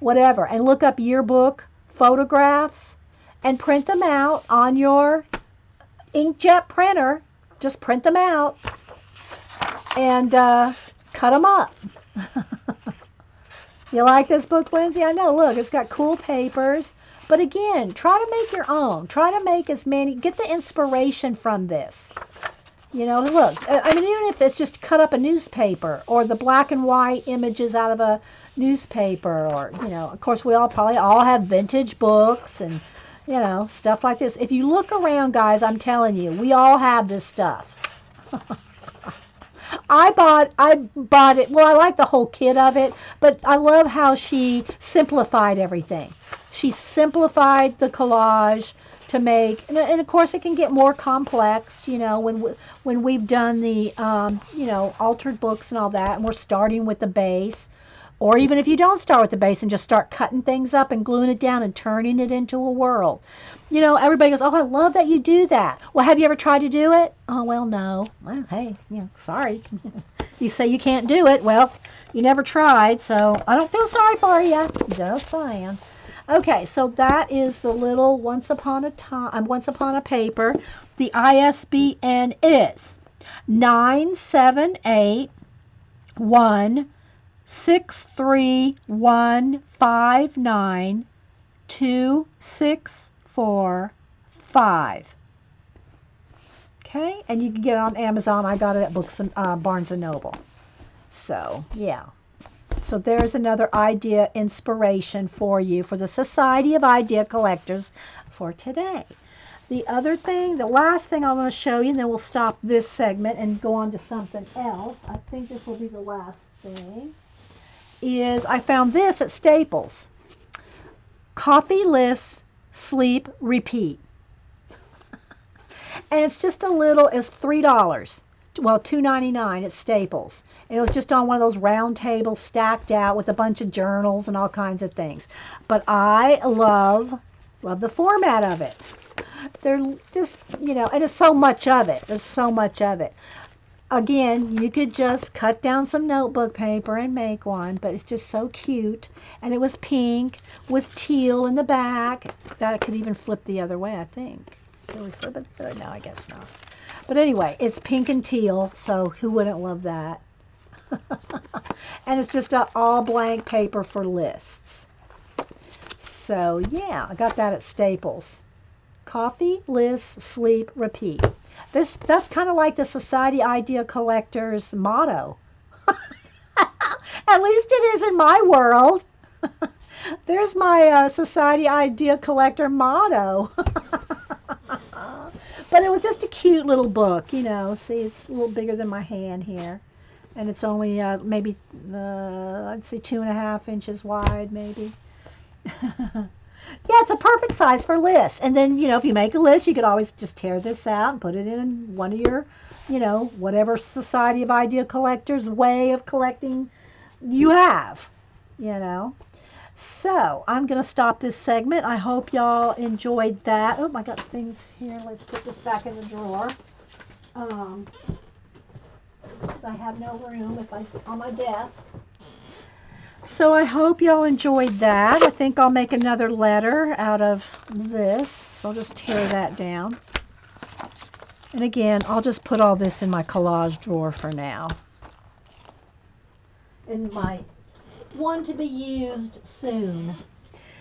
whatever. And look up yearbook photographs and print them out on your inkjet printer. Just print them out and cut them up. You like this book, Lindsay? I know. Look, it's got cool papers. But again, try to make your own. Try to make as many. Get the inspiration from this. Look, I mean, even if it's just cut up a newspaper or the black and white images out of a newspaper, or, of course, we probably all have vintage books and stuff like this. If you look around, guys, I'm telling you, we all have this stuff. I bought it. Well, I like the whole kit of it, but I love how she simplified everything. She simplified the collage to make, and of course it can get more complex, when we've done the, altered books and all that, and we're starting with the base. Or even if you don't start with the base and just start cutting things up and gluing it down and turning it into a world. Everybody goes, oh, I love that you do that. Well, have you ever tried to do it? Oh, well, no. Well, hey, sorry. You say you can't do it. Well, you never tried, so I don't feel sorry for you. Just saying. Okay, so that is the little Once Upon a Paper. The ISBN is 978-163-159-2645. Okay, and you can get it on Amazon. I got it at Barnes & Noble. So, yeah. So there's another idea inspiration for you for the Society of Idea Collectors for today. The last thing I want to show you, and then we'll stop this segment and go on to something else. I think this will be the last thing. Is I found this at Staples. Coffee List Sleep Repeat. And it's just it's $3. Well, $2.99 at Staples. And it was just on one of those round tables stacked out with a bunch of journals and all kinds of things. But I love Love the format of it. They're just, and it's so much of it. There's so much of it. Again, you could just cut down some notebook paper and make one, but it's just so cute. And it was pink with teal in the back. That could even flip the other way, I think. Can we flip it there? No, I guess not. But anyway, it's pink and teal, so who wouldn't love that? And it's just all blank paper for lists. So yeah, I got that at Staples. Coffee, list, sleep, repeat. That's kind of like the Society Idea Collector's motto. At least it is in my world. There's my Society Idea Collector motto. But it was just a cute little book, See, it's a little bigger than my hand here. And it's only maybe, I'd say 2.5 inches wide, maybe. Yeah, it's a perfect size for lists. And then, if you make a list, you could always just tear this out and put it in one of your, whatever Society of Idea Collectors way of collecting you have, So, I'm going to stop this segment. I hope y'all enjoyed that. Oh, I got things here. Let's put this back in the drawer. Because I have no room on my desk. So I hope y'all enjoyed that. I think I'll make another letter out of this. So I'll just tear that down. And again, I'll just put all this in my collage drawer for now. In my one to be used soon.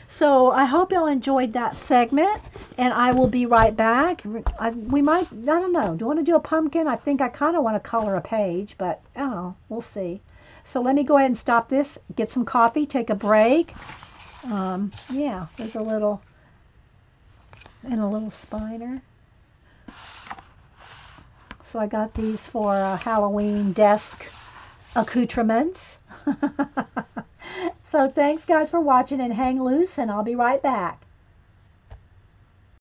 So I hope y'all enjoyed that segment. And I will be right back. I don't know. Do I want to do a pumpkin? I think I kind of want to color a page. But, I don't know. We'll see. So let me go ahead and stop this, get some coffee, take a break. Yeah, there's a little spiner. So I got these for Halloween desk accoutrements. So thanks guys for watching, and hang loose, and I'll be right back.